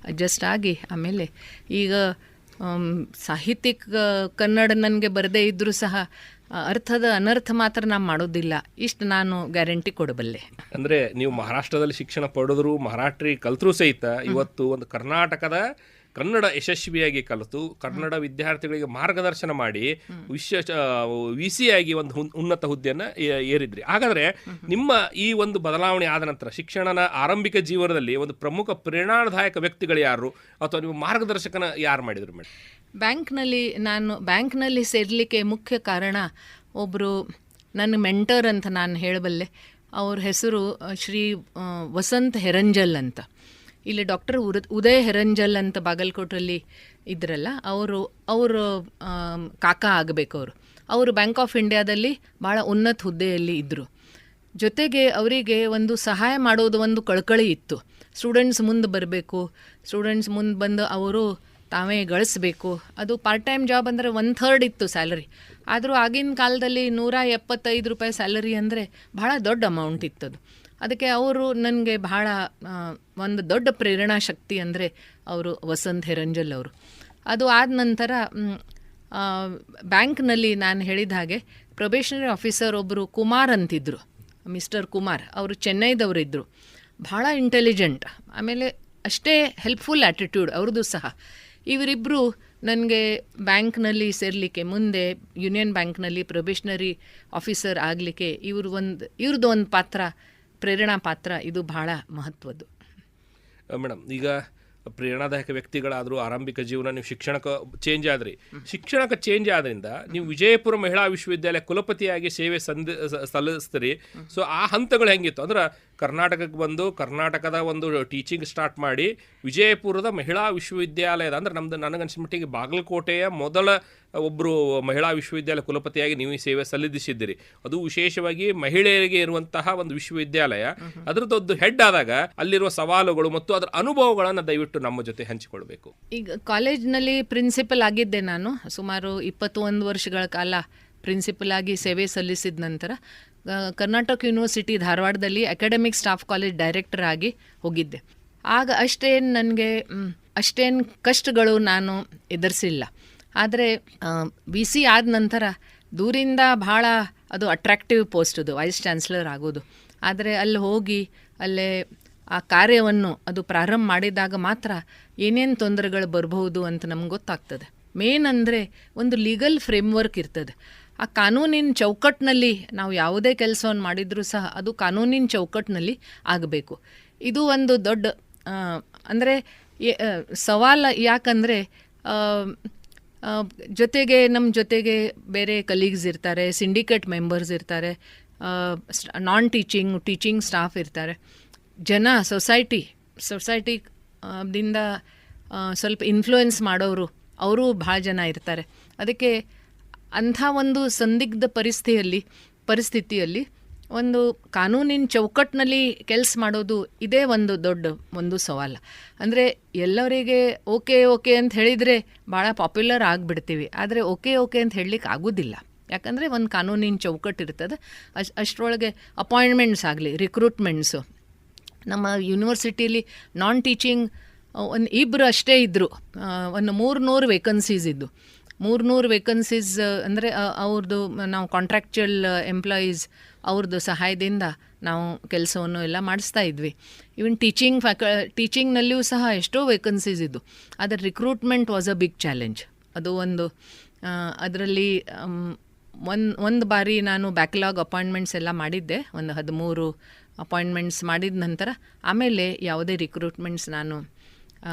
ಅಡ್ಜಸ್ಟ್ ಆಗಿ ಆಮೇಲೆ ಈಗ ಸಾಹಿತ್ಯಿಕ ಕನ್ನಡ ನನಗೆ ಬರದೇ ಇದ್ದರೂ ಸಹ ಅರ್ಥದ ಅನರ್ಥ ಮಾತ್ರ ನಾನು ಮಾಡೋದಿಲ್ಲ, ಇಷ್ಟು ನಾನು ಗ್ಯಾರಂಟಿ ಕೊಡಬಲ್ಲೆ. ಅಂದರೆ ನೀವು ಮಹಾರಾಷ್ಟ್ರದಲ್ಲಿ ಶಿಕ್ಷಣ ಪಡೆದ್ರು, ಮರಾಠಿ ಕಲ್ತರೂ ಸಹಿತ ಇವತ್ತು ಒಂದು ಕರ್ನಾಟಕದ ಕನ್ನಡ ಯಶಸ್ವಿಯಾಗಿ ಕಲಿತು ಕನ್ನಡ ವಿದ್ಯಾರ್ಥಿಗಳಿಗೆ ಮಾರ್ಗದರ್ಶನ ಮಾಡಿ ವಿಸಿ ಆಗಿ ಒಂದು ಉನ್ನತ ಹುದ್ದೆಯನ್ನು ಏರಿದ್ರಿ. ಹಾಗಾದರೆ ನಿಮ್ಮ ಈ ಒಂದು ಬದಲಾವಣೆ ಆದ ನಂತರ ಶಿಕ್ಷಣದ ಆರಂಭಿಕ ಜೀವನದಲ್ಲಿ ಒಂದು ಪ್ರಮುಖ ಪ್ರೇರಣಾದಾಯಕ ವ್ಯಕ್ತಿಗಳು ಯಾರು ಅಥವಾ ನಿಮ್ಮ ಮಾರ್ಗದರ್ಶಕನ ಯಾರು ಮಾಡಿದ್ರು ಮೇಡಮ್? ಬ್ಯಾಂಕ್ನಲ್ಲಿ ಸೇರಲಿಕ್ಕೆ ಮುಖ್ಯ ಕಾರಣ ಒಬ್ಬರು ನನ್ನ ಮೆಂಟರ್ ಅಂತ ನಾನು ಹೇಳಬಲ್ಲೆ. ಅವ್ರ ಹೆಸರು ಶ್ರೀ ವಸಂತ್ ಹೆರಂಜಲ್ ಅಂತ. ಇಲ್ಲಿ ಡಾಕ್ಟರ್ ಉದಯ್ ಹೆರಂಜಲ್ ಅಂತ ಬಾಗಲಕೋಟಲ್ಲಿ ಇದ್ರಲ್ಲ, ಅವರು ಕಾಕ ಆಗಬೇಕು. ಅವರು ಬ್ಯಾಂಕ್ ಆಫ್ ಇಂಡಿಯಾದಲ್ಲಿ ಭಾಳ ಉನ್ನತ ಹುದ್ದೆಯಲ್ಲಿ ಇದ್ದರು. ಜೊತೆಗೆ ಅವರಿಗೆ ಒಂದು ಸಹಾಯ ಮಾಡೋದು ಒಂದು ಕಳಕಳಿ ಇತ್ತು. ಸ್ಟೂಡೆಂಟ್ಸ್ ಮುಂದೆ ಬರಬೇಕು, ಸ್ಟೂಡೆಂಟ್ಸ್ ಮುಂದೆ ಬಂದು ಅವರು ತಾವೇ ಗಳಿಸ್ಬೇಕು. ಅದು ಪಾರ್ಟ್ ಟೈಮ್ ಜಾಬ್ ಅಂದರೆ 1/3 ಇತ್ತು ಸ್ಯಾಲರಿ. ಆದರೂ ಆಗಿನ ಕಾಲದಲ್ಲಿ 175 ರೂಪಾಯಿ ಸ್ಯಾಲರಿ ಅಂದರೆ ಭಾಳ ದೊಡ್ಡ ಅಮೌಂಟ್ ಇತ್ತದು. ಅದಕ್ಕೆ ಅವರು ನನಗೆ ಭಾಳ ಒಂದು ದೊಡ್ಡ ಪ್ರೇರಣಾ ಶಕ್ತಿ ಅಂದರೆ ಅವರು ವಸಂತ್ ಹೆರಂಜಲ್ ಅವರು. ಅದು ಆದ ನಂತರ ಬ್ಯಾಂಕ್ನಲ್ಲಿ ನಾನು ಹೇಳಿದ ಹಾಗೆ ಪ್ರೊಬೇಷನರಿ ಆಫೀಸರ್ ಒಬ್ಬರು ಕುಮಾರ್ ಅಂತಿದ್ದರು, ಮಿಸ್ಟರ್ ಕುಮಾರ್. ಅವರು ಚೆನ್ನೈದವರಿದ್ದರು, ಭಾಳ ಇಂಟೆಲಿಜೆಂಟ್, ಆಮೇಲೆ ಅಷ್ಟೇ ಹೆಲ್ಪ್ಫುಲ್ ಆ್ಯಟಿಟ್ಯೂಡ್ ಅವ್ರದ್ದು ಸಹ. ಇವರಿಬ್ಬರು ನನಗೆ ಬ್ಯಾಂಕ್ನಲ್ಲಿ ಸೇರಲಿಕ್ಕೆ, ಮುಂದೆ ಯೂನಿಯನ್ ಬ್ಯಾಂಕ್ನಲ್ಲಿ ಪ್ರೊಬೇಷನರಿ ಆಫೀಸರ್ ಆಗಲಿಕ್ಕೆ ಇವ್ರದ್ದು ಒಂದು ಪಾತ್ರ ಪ್ರೇರಣಾ ಪಾತ್ರ ಇದು ಬಹಳ ಮಹತ್ವದ್ದು. ಮೇಡಮ್, ಈಗ ಪ್ರೇರಣಾದಾಯಕ ವ್ಯಕ್ತಿಗಳಾದರೂ ಆರಂಭಿಕ ಜೀವನ ನೀವು ಶಿಕ್ಷಣಕ್ಕೆ ಚೇಂಜ್ ಆದ್ರಿ. ಶಿಕ್ಷಣಕ್ಕೆ ಚೇಂಜ್ ಆದ್ರಿಂದ ನೀವು ವಿಜಯಪುರ ಮಹಿಳಾ ವಿಶ್ವವಿದ್ಯಾಲಯ ಕುಲಪತಿಯಾಗಿ ಸೇವೆ ಸಲ್ಲಿಸ್ತೀರಿ. ಸೊ ಆ ಹಂತಗಳು ಹೆಂಗಿತ್ತು ಅಂದ್ರೆ ಕರ್ನಾಟಕಕ್ಕೆ ಬಂದು ಕರ್ನಾಟಕದ ಒಂದು ಟೀಚಿಂಗ್ ಸ್ಟಾರ್ಟ್ ಮಾಡಿ ವಿಜಯಪುರದ ಮಹಿಳಾ ವಿಶ್ವವಿದ್ಯಾಲಯದ ಅಂದ್ರೆ ನನಗನ್ಸಿದ ಮಟ್ಟಿಗೆ ಬಾಗಲಕೋಟೆಯ ಮೊದಲ ಒಬ್ಬರು ಮಹಿಳಾ ವಿಶ್ವವಿದ್ಯಾಲಯ ಕುಲಪತಿಯಾಗಿ ನೀವು ಸೇವೆ ಸಲ್ಲಿಸಿದ್ದೀರಿ. ಅದು ವಿಶೇಷವಾಗಿ ಮಹಿಳೆಯರಿಗೆ ಇರುವಂತಹ ಒಂದು ವಿಶ್ವವಿದ್ಯಾಲಯ. ಅದರದ್ದೊಂದು ಹೆಡ್ ಆದಾಗ ಅಲ್ಲಿರುವ ಸವಾಲುಗಳು ಮತ್ತು ಅದರ ಅನುಭವಗಳನ್ನು ದಯವಿಟ್ಟು ನಮ್ಮ ಜೊತೆ ಹಂಚಿಕೊಳ್ಬೇಕು. ಈಗ ಕಾಲೇಜ್ನಲ್ಲಿ ಪ್ರಿನ್ಸಿಪಲ್ ಆಗಿದ್ದೆ ನಾನು. ಸುಮಾರು 21 ವರ್ಷಗಳ ಕಾಲ ಪ್ರಿನ್ಸಿಪಲ್ ಆಗಿ ಸೇವೆ ಸಲ್ಲಿಸಿದ ನಂತರ ಕರ್ನಾಟಕ ಯೂನಿವರ್ಸಿಟಿ ಧಾರವಾಡದಲ್ಲಿ ಅಕಾಡೆಮಿಕ್ ಸ್ಟಾಫ್ ಕಾಲೇಜ್ ಡೈರೆಕ್ಟರ್ ಆಗಿ ಹೋಗಿದ್ದೆ. ಆಗ ಅಷ್ಟೇನು ಕಷ್ಟಗಳು ನಾನು ಎದುರಿಸಿಲ್ಲ. ಆದರೆ BC ಆದ ನಂತರ ದೂರಿಂದ ಭಾಳ ಅದು ಅಟ್ರಾಕ್ಟಿವ್ ಪೋಸ್ಟ್ ಅದು ವೈಸ್ ಚಾನ್ಸಲರ್ ಆಗೋದು. ಆದರೆ ಅಲ್ಲಿ ಹೋಗಿ ಅಲ್ಲೇ ಆ ಕಾರ್ಯವನ್ನು ಅದು ಪ್ರಾರಂಭ ಮಾಡಿದಾಗ ಮಾತ್ರ ಏನೇನು ತೊಂದರೆಗಳು ಬರಬಹುದು ಅಂತ ನಮ್ಗೆ ಗೊತ್ತಾಗ್ತದೆ. ಮೇನ್ ಅಂದರೆ ಒಂದು ಲೀಗಲ್ ಫ್ರೇಮ್ವರ್ಕ್ ಇರ್ತದೆ. ಆ ಕಾನೂನಿನ ಚೌಕಟ್ಟಿನಲ್ಲಿ ನಾವು ಯಾವುದೇ ಕೆಲಸವನ್ನು ಮಾಡಿದರೂ ಸಹ ಅದು ಕಾನೂನಿನ ಚೌಕಟ್ಟಿನಲ್ಲಿ ಆಗಬೇಕು. ಇದು ಒಂದು ದೊಡ್ಡ ಅಂದರೆ ಸವಾಲು. ಯಾಕಂದರೆ ನಮ್ಮ ಜೊತೆಗೆ ಬೇರೆ ಕಲೀಗ್ಸ್ ಇರ್ತಾರೆ, ಸಿಂಡಿಕೇಟ್ ಮೆಂಬರ್ಸ್ ಇರ್ತಾರೆ, ನಾನ್ ಟೀಚಿಂಗ್ ಸ್ಟಾಫ್ ಇರ್ತಾರೆ, ಜನ ಸೊಸೈಟಿದಿಂದ ಸ್ವಲ್ಪ ಇನ್ಫ್ಲೂಯೆನ್ಸ್ ಮಾಡೋರು ಅವರು ಭಾಳ ಜನ ಇರ್ತಾರೆ. ಅದಕ್ಕೆ ಅಂಥ ಒಂದು ಸಂದಿಗ್ಧ ಪರಿಸ್ಥಿತಿಯಲ್ಲಿ ಒಂದು ಕಾನೂನಿನ ಚೌಕಟ್ಟಿನಲ್ಲಿ ಕೆಲಸ ಮಾಡೋದು ಇದೇ ಒಂದು ದೊಡ್ಡ ಒಂದು ಸವಾಲು. ಅಂದರೆ ಎಲ್ಲರಿಗೆ ಓಕೆ ಅಂತ ಹೇಳಿದರೆ ಭಾಳ ಪಾಪ್ಯುಲರ್ ಆಗಿಬಿಡ್ತೀವಿ. ಆದರೆ ಓಕೆ ಅಂತ ಹೇಳಲಿಕ್ಕೆ ಆಗೋದಿಲ್ಲ. ಯಾಕಂದರೆ ಒಂದು ಕಾನೂನಿನ ಚೌಕಟ್ಟು ಇರ್ತದೆ. ಅಷ್ಟರೊಳಗೆ ಅಪಾಯಿಂಟ್ಮೆಂಟ್ಸ್ ಆಗಲಿ, ರಿಕ್ರೂಟ್ಮೆಂಟ್ಸು. ನಮ್ಮ ಯೂನಿವರ್ಸಿಟಿಲಿ ನಾನ್ ಟೀಚಿಂಗ್ ಒಂದು 2 ಅಷ್ಟೇ ಇದ್ದರು. ಒಂದು 300 ವೇಕನ್ಸೀಸ್ ಇದ್ದು. 300 ವೇಕನ್ಸೀಸ್ ಅಂದರೆ ಅವ್ರದ್ದು ನಾವು ಕಾಂಟ್ರಾಕ್ಚುಯಲ್ ಎಂಪ್ಲಾಯೀಸ್ ಅವ್ರದ್ದು ಸಹಾಯದಿಂದ ನಾವು ಕೆಲಸವನ್ನು ಎಲ್ಲ ಮಾಡಿಸ್ತಾ ಇದ್ವಿ. ಈವನ್ ಟೀಚಿಂಗ್ನಲ್ಲಿಯೂ ಸಹ ಎಷ್ಟೋ ವೇಕನ್ಸೀಸ್ ಇದ್ದು. ಆದರೆ recruitment was a big challenge. ಅದು ಒಂದು ಅದರಲ್ಲಿ ಒಂದು ಬಾರಿ ನಾನು ಬ್ಯಾಕ್ಲಾಗ್ ಅಪಾಯಿಂಟ್ಮೆಂಟ್ಸ್ ಎಲ್ಲ ಮಾಡಿದ್ದೆ. ಒಂದು 13 ಅಪಾಯಿಂಟ್ಮೆಂಟ್ಸ್ ಮಾಡಿದ ನಂತರ ಆಮೇಲೆ ಯಾವುದೇ ರಿಕ್ರೂಟ್ಮೆಂಟ್ಸ್ ನಾನು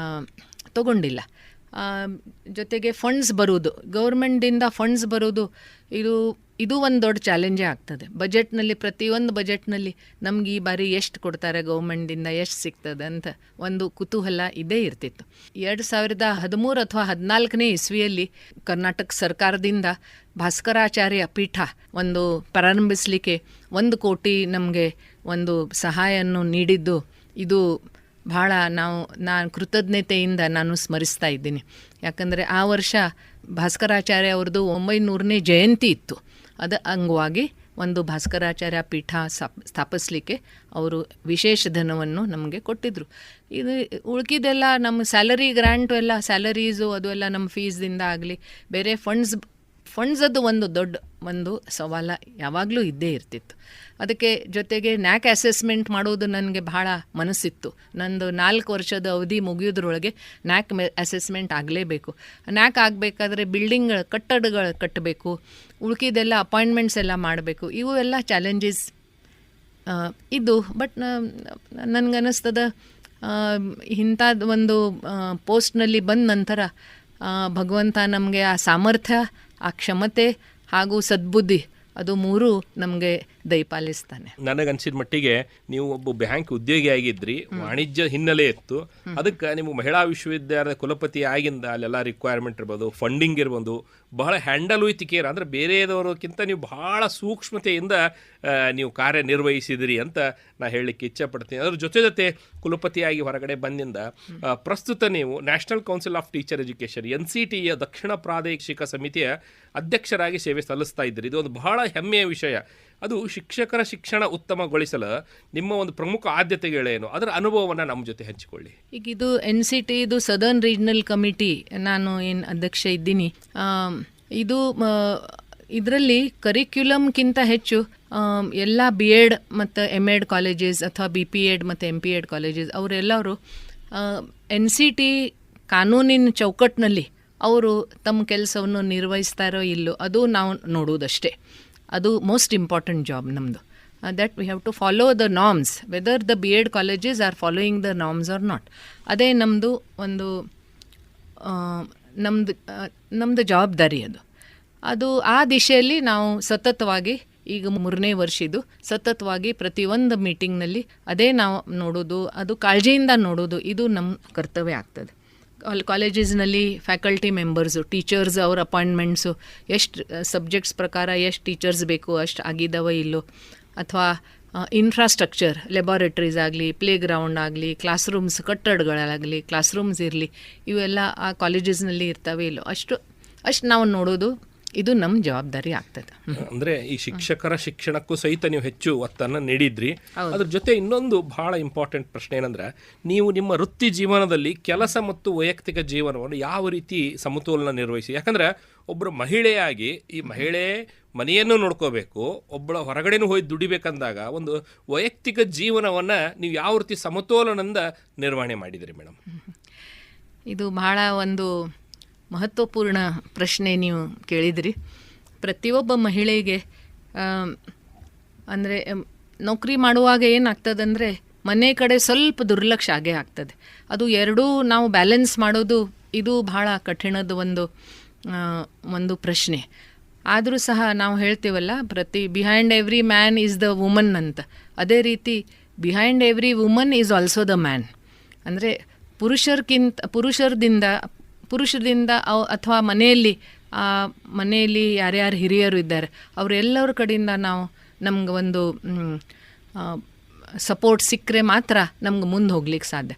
ತಗೊಂಡಿಲ್ಲ. ಜೊತೆಗೆ ಫಂಡ್ಸ್ ಬರೋದು, ಗೌರ್ಮೆಂಟಿಂದ ಫಂಡ್ಸ್ ಬರೋದು, ಇದು ಒಂದು ದೊಡ್ಡ ಚಾಲೆಂಜೇ ಆಗ್ತದೆ. ಪ್ರತಿಯೊಂದು ಬಜೆಟ್ನಲ್ಲಿ ನಮ್ಗೆ ಈ ಬಾರಿ ಎಷ್ಟು ಕೊಡ್ತಾರೆ, ಗೌರ್ಮೆಂಟಿಂದ ಎಷ್ಟು ಸಿಗ್ತದೆ ಅಂತ ಒಂದು ಕುತೂಹಲ ಇದೇ ಇರ್ತಿತ್ತು. 2013 ಅಥವಾ 14ನೇ ಇಸ್ವಿಯಲ್ಲಿ ಕರ್ನಾಟಕ ಸರ್ಕಾರದಿಂದ ಭಾಸ್ಕರಾಚಾರ್ಯ ಪೀಠ ಒಂದು ಪ್ರಾರಂಭಿಸಲಿಕ್ಕೆ 1 ಕೋಟಿ ನಮಗೆ ಒಂದು ಸಹಾಯವನ್ನು ನೀಡಿದ್ದು ಇದು ಭಾಳ ನಾನು ಕೃತಜ್ಞತೆಯಿಂದ ನಾನು ಸ್ಮರಿಸ್ತಾ ಇದ್ದೀನಿ. ಯಾಕಂದರೆ ಆ ವರ್ಷ ಭಾಸ್ಕರಾಚಾರ್ಯ ಅವ್ರದ್ದು 900ನೇ ಜಯಂತಿ ಇತ್ತು. ಅದು ಅಂಗವಾಗಿ ಒಂದು ಭಾಸ್ಕರಾಚಾರ್ಯ ಪೀಠ ಸ್ಥಾಪಿಸಲಿಕ್ಕೆ ಅವರು ವಿಶೇಷ ಧನವನ್ನು ನಮಗೆ ಕೊಟ್ಟಿದ್ದರು. ಇದು ಉಳ್ಕಿದೆಲ್ಲ ನಮ್ಮ ಸ್ಯಾಲರಿ ಗ್ರ್ಯಾಂಟು ಎಲ್ಲ ಸ್ಯಾಲರೀಸು ಅದು ಎಲ್ಲ ನಮ್ಮ ಫೀಸ್ದಿಂದ ಆಗಲಿ ಬೇರೆ ಫಂಡ್ಸದ್ದು ಒಂದು ದೊಡ್ಡ ಒಂದು ಸವಾಲು ಯಾವಾಗಲೂ ಇದ್ದೇ ಇರ್ತಿತ್ತು. ಅದಕ್ಕೆ ಜೊತೆಗೆ ನ್ಯಾಕ್ ಅಸೆಸ್ಮೆಂಟ್ ಮಾಡೋದು ನನಗೆ ಭಾಳ ಮನಸ್ಸಿತ್ತು. ನಂದು 4 ವರ್ಷದ ಅವಧಿ ಮುಗಿಯೋದ್ರೊಳಗೆ ನ್ಯಾಕ್ ಅಸೆಸ್ಮೆಂಟ್ ಆಗಲೇಬೇಕು. ನ್ಯಾಕ್ ಆಗಬೇಕಾದ್ರೆ ಕಟ್ಟಡಗಳು ಕಟ್ಟಬೇಕು, ಉಳ್ಕಿದೆಲ್ಲ ಅಪಾಯಿಂಟ್ಮೆಂಟ್ಸ್ ಎಲ್ಲ ಮಾಡಬೇಕು. ಇವು ಎಲ್ಲ ಚಾಲೆಂಜಸ್ ಇದು. ಬಟ್ ನನಗನ್ನಿಸ್ತದ ಇಂಥದ್ದು ಒಂದು ಪೋಸ್ಟ್ನಲ್ಲಿ ಬಂದ ನಂತರ ಭಗವಂತ ನಮಗೆ ಆ ಸಾಮರ್ಥ್ಯ, ಆ ಕ್ಷಮತೆ ಹಾಗೂ ಸದ್ಬುದ್ಧಿ ಅದು 3 ನಮಗೆ ದಯಪಾಲಿಸ್ತಾನೆ. ನನಗನ್ಸಿದ ಮಟ್ಟಿಗೆ ನೀವು ಒಬ್ಬ ಬ್ಯಾಂಕ್ ಉದ್ಯೋಗಿಯಾಗಿದ್ರಿ, ವಾಣಿಜ್ಯ ಹಿನ್ನೆಲೆ ಇತ್ತು. ಅದಕ್ಕೆ ನೀವು ಮಹಿಳಾ ವಿಶ್ವವಿದ್ಯಾಲಯದ ಕುಲಪತಿ ಆಗಿಂದ ಅಲ್ಲೆಲ್ಲ ರಿಕ್ವೈರ್ಮೆಂಟ್ ಇರ್ಬೋದು, ಫಂಡಿಂಗ್ ಇರ್ಬೋದು, ಬಹಳ ಹ್ಯಾಂಡಲ್ ವಿತ್ ಕೇರ್, ಅಂದರೆ ಬೇರೆಯದವರಕ್ಕಿಂತ ನೀವು ಬಹಳ ಸೂಕ್ಷ್ಮತೆಯಿಂದ ನೀವು ಕಾರ್ಯನಿರ್ವಹಿಸಿದಿರಿ ಅಂತ ನಾನು ಹೇಳಲಿಕ್ಕೆ ಇಚ್ಛೆಪಡ್ತೀನಿ. ಅದ್ರ ಜೊತೆ ಕುಲಪತಿಯಾಗಿ ಹೊರಗಡೆ ಬಂದಿಂದ ಪ್ರಸ್ತುತ ನೀವು National Council of Teacher Education NCTಯ ದಕ್ಷಿಣ ಪ್ರಾದೇಶಿಕ ಸಮಿತಿಯ ಅಧ್ಯಕ್ಷರಾಗಿ ಸೇವೆ ಸಲ್ಲಿಸ್ತಾ ಇದ್ದೀರಿ. ಇದು ಒಂದು ಬಹಳ ಹೆಮ್ಮೆಯ ವಿಷಯ. ಅದು ಶಿಕ್ಷಕರ ಶಿಕ್ಷಣ ಉತ್ತಮಗೊಳಿಸಲು ನಿಮ್ಮ ಒಂದು ಪ್ರಮುಖ ಆದ್ಯತೆಗಳೇನು, ಅದರ ಅನುಭವವನ್ನು ನಮ್ಮ ಜೊತೆ ಹಂಚಿಕೊಳ್ಳಿ. ಈಗ ಇದು NCT ಇದು ಸದರ್ನ್ ರೀಜನಲ್ ಕಮಿಟಿ, ನಾನು ಏನು ಅಧ್ಯಕ್ಷ ಇದ್ದೀನಿ. ಇದರಲ್ಲಿ ಕರಿಕ್ಯುಲಮ್ಗಿಂತ ಹೆಚ್ಚು ಎಲ್ಲ BEd ಮತ್ತು MEd ಕಾಲೇಜಸ್ ಅಥವಾ BPEd ಮತ್ತು MPEd ಕಾಲೇಜಸ್ ಅವರೆಲ್ಲರೂ NCT ಕಾನೂನಿನ ಚೌಕಟ್ಟಿನಲ್ಲಿ ಅವರು ತಮ್ಮ ಕೆಲಸವನ್ನು ನಿರ್ವಹಿಸ್ತಾರೋ ಇಲ್ಲೋ ಅದು ನಾವು ನೋಡೋದಷ್ಟೇ. ಅದು ಮೋಸ್ಟ್ ಇಂಪಾರ್ಟೆಂಟ್ ಜಾಬ್ ನಮ್ಮದು. that we have to follow the norms, whether the B.Ed colleges are following the norms or not. ಅದೇ ನಮ್ಮದು ಒಂದು ನಮ್ಮದು ಜವಾಬ್ದಾರಿ ಅದು ಆ ದಿಶೆಯಲ್ಲಿ ನಾವು ಸತತವಾಗಿ ಈಗ 3ನೇ ವರ್ಷದ್ದು ಸತತವಾಗಿ ಪ್ರತಿಯೊಂದು ಮೀಟಿಂಗ್ನಲ್ಲಿ ಅದೇ ನಾವು ನೋಡೋದು, ಅದು ಕಾಳಜಿಯಿಂದ ನೋಡೋದು, ಇದು ನಮ್ಮ ಕರ್ತವ್ಯ ಆಗ್ತದೆ. ಕಾಲೇಜಸ್ನಲ್ಲಿ ಫ್ಯಾಕಲ್ಟಿ ಮೆಂಬರ್ಸು, ಟೀಚರ್ಸ್ ಅವ್ರ ಅಪಾಯಿಂಟ್ಮೆಂಟ್ಸು, ಎಷ್ಟು ಸಬ್ಜೆಕ್ಟ್ಸ್ ಪ್ರಕಾರ ಎಷ್ಟು ಟೀಚರ್ಸ್ ಬೇಕು ಅಷ್ಟು ಆಗಿದ್ದಾವ ಇಲ್ಲೋ, ಅಥವಾ ಇನ್ಫ್ರಾಸ್ಟ್ರಕ್ಚರ್, ಲೆಬಾರೆಟ್ರೀಸ್ ಆಗಲಿ, ಪ್ಲೇ ಗ್ರೌಂಡ್ ಆಗಲಿ, ಕ್ಲಾಸ್ ರೂಮ್ಸ್, ಕಟ್ಟಡಗಳಾಗಲಿ, ಕ್ಲಾಸ್ ರೂಮ್ಸ್ ಇರಲಿ, ಇವೆಲ್ಲ ಆ ಕಾಲೇಜಸ್ನಲ್ಲಿ ಇರ್ತವೆ ಇಲ್ಲೋ ಅಷ್ಟು ನಾವು ನೋಡೋದು, ಇದು ನಮ್ಮ ಜವಾಬ್ದಾರಿ ಆಗ್ತದೆ. ಅಂದ್ರೆ ಈ ಶಿಕ್ಷಕರ ಶಿಕ್ಷಣಕ್ಕೂ ಸಹಿತ ನೀವು ಹೆಚ್ಚು ಒತ್ತನ್ನು ನೀಡಿದ್ರಿ. ಅದ್ರ ಜೊತೆ ಇನ್ನೊಂದು ಬಹಳ ಇಂಪಾರ್ಟೆಂಟ್ ಪ್ರಶ್ನೆ ಏನಂದ್ರೆ, ನೀವು ನಿಮ್ಮ ವೃತ್ತಿ ಜೀವನದಲ್ಲಿ ಕೆಲಸ ಮತ್ತು ವೈಯಕ್ತಿಕ ಜೀವನವನ್ನು ಯಾವ ರೀತಿ ಸಮತೋಲನ ನಿರ್ವಹಿಸಿ? ಯಾಕಂದ್ರೆ ಒಬ್ಬರು ಮಹಿಳೆಯಾಗಿ ಈ ಮಹಿಳೆ ಮನೆಯನ್ನು ನೋಡ್ಕೋಬೇಕು, ಒಬ್ಬಳ ಹೊರಗಡೆನೂ ಹೋಗಿ ದುಡಿಬೇಕಂದಾಗ ಒಂದು ವೈಯಕ್ತಿಕ ಜೀವನವನ್ನು ನೀವು ಯಾವ ರೀತಿ ಸಮತೋಲನದಿಂದ ನಿರ್ವಹಣೆ ಮಾಡಿದಿರಿ ಮೇಡಮ್? ಇದು ಬಹಳ ಒಂದು ಮಹತ್ವಪೂರ್ಣ ಪ್ರಶ್ನೆ ನೀವು ಕೇಳಿದಿರಿ. ಪ್ರತಿಯೊಬ್ಬ ಮಹಿಳೆಗೆ ಅಂದರೆ ನೌಕರಿ ಮಾಡುವಾಗ ಏನಾಗ್ತದಂದರೆ ಮನೆ ಕಡೆ ಸ್ವಲ್ಪ ದುರ್ಲಕ್ಷ್ಯ ಆಗೇ ಆಗ್ತದೆ. ಅದು ಎರಡೂ ನಾವು ಬ್ಯಾಲೆನ್ಸ್ ಮಾಡೋದು ಇದು ಬಹಳ ಕಠಿಣದ ಒಂದು ಪ್ರಶ್ನೆ. ಆದರೂ ಸಹ ನಾವು ಹೇಳ್ತೀವಲ್ಲ, behind every man is the woman ಅಂತ. ಅದೇ ರೀತಿ behind every woman is also the man. ಅಂದರೆ ಪುರುಷರಿಂದ ಅಥವಾ ಮನೆಯಲ್ಲಿ ಯಾರ್ಯಾರು ಹಿರಿಯರು ಇದ್ದಾರೆ ಅವರೆಲ್ಲರ ಕಡೆಯಿಂದ ನಮ್ಗೆ ಒಂದು ಸಪೋರ್ಟ್ ಸಿಕ್ಕರೆ ಮಾತ್ರ ನಮ್ಗೆ ಮುಂದೆ ಹೋಗ್ಲಿಕ್ಕೆ ಸಾಧ್ಯ.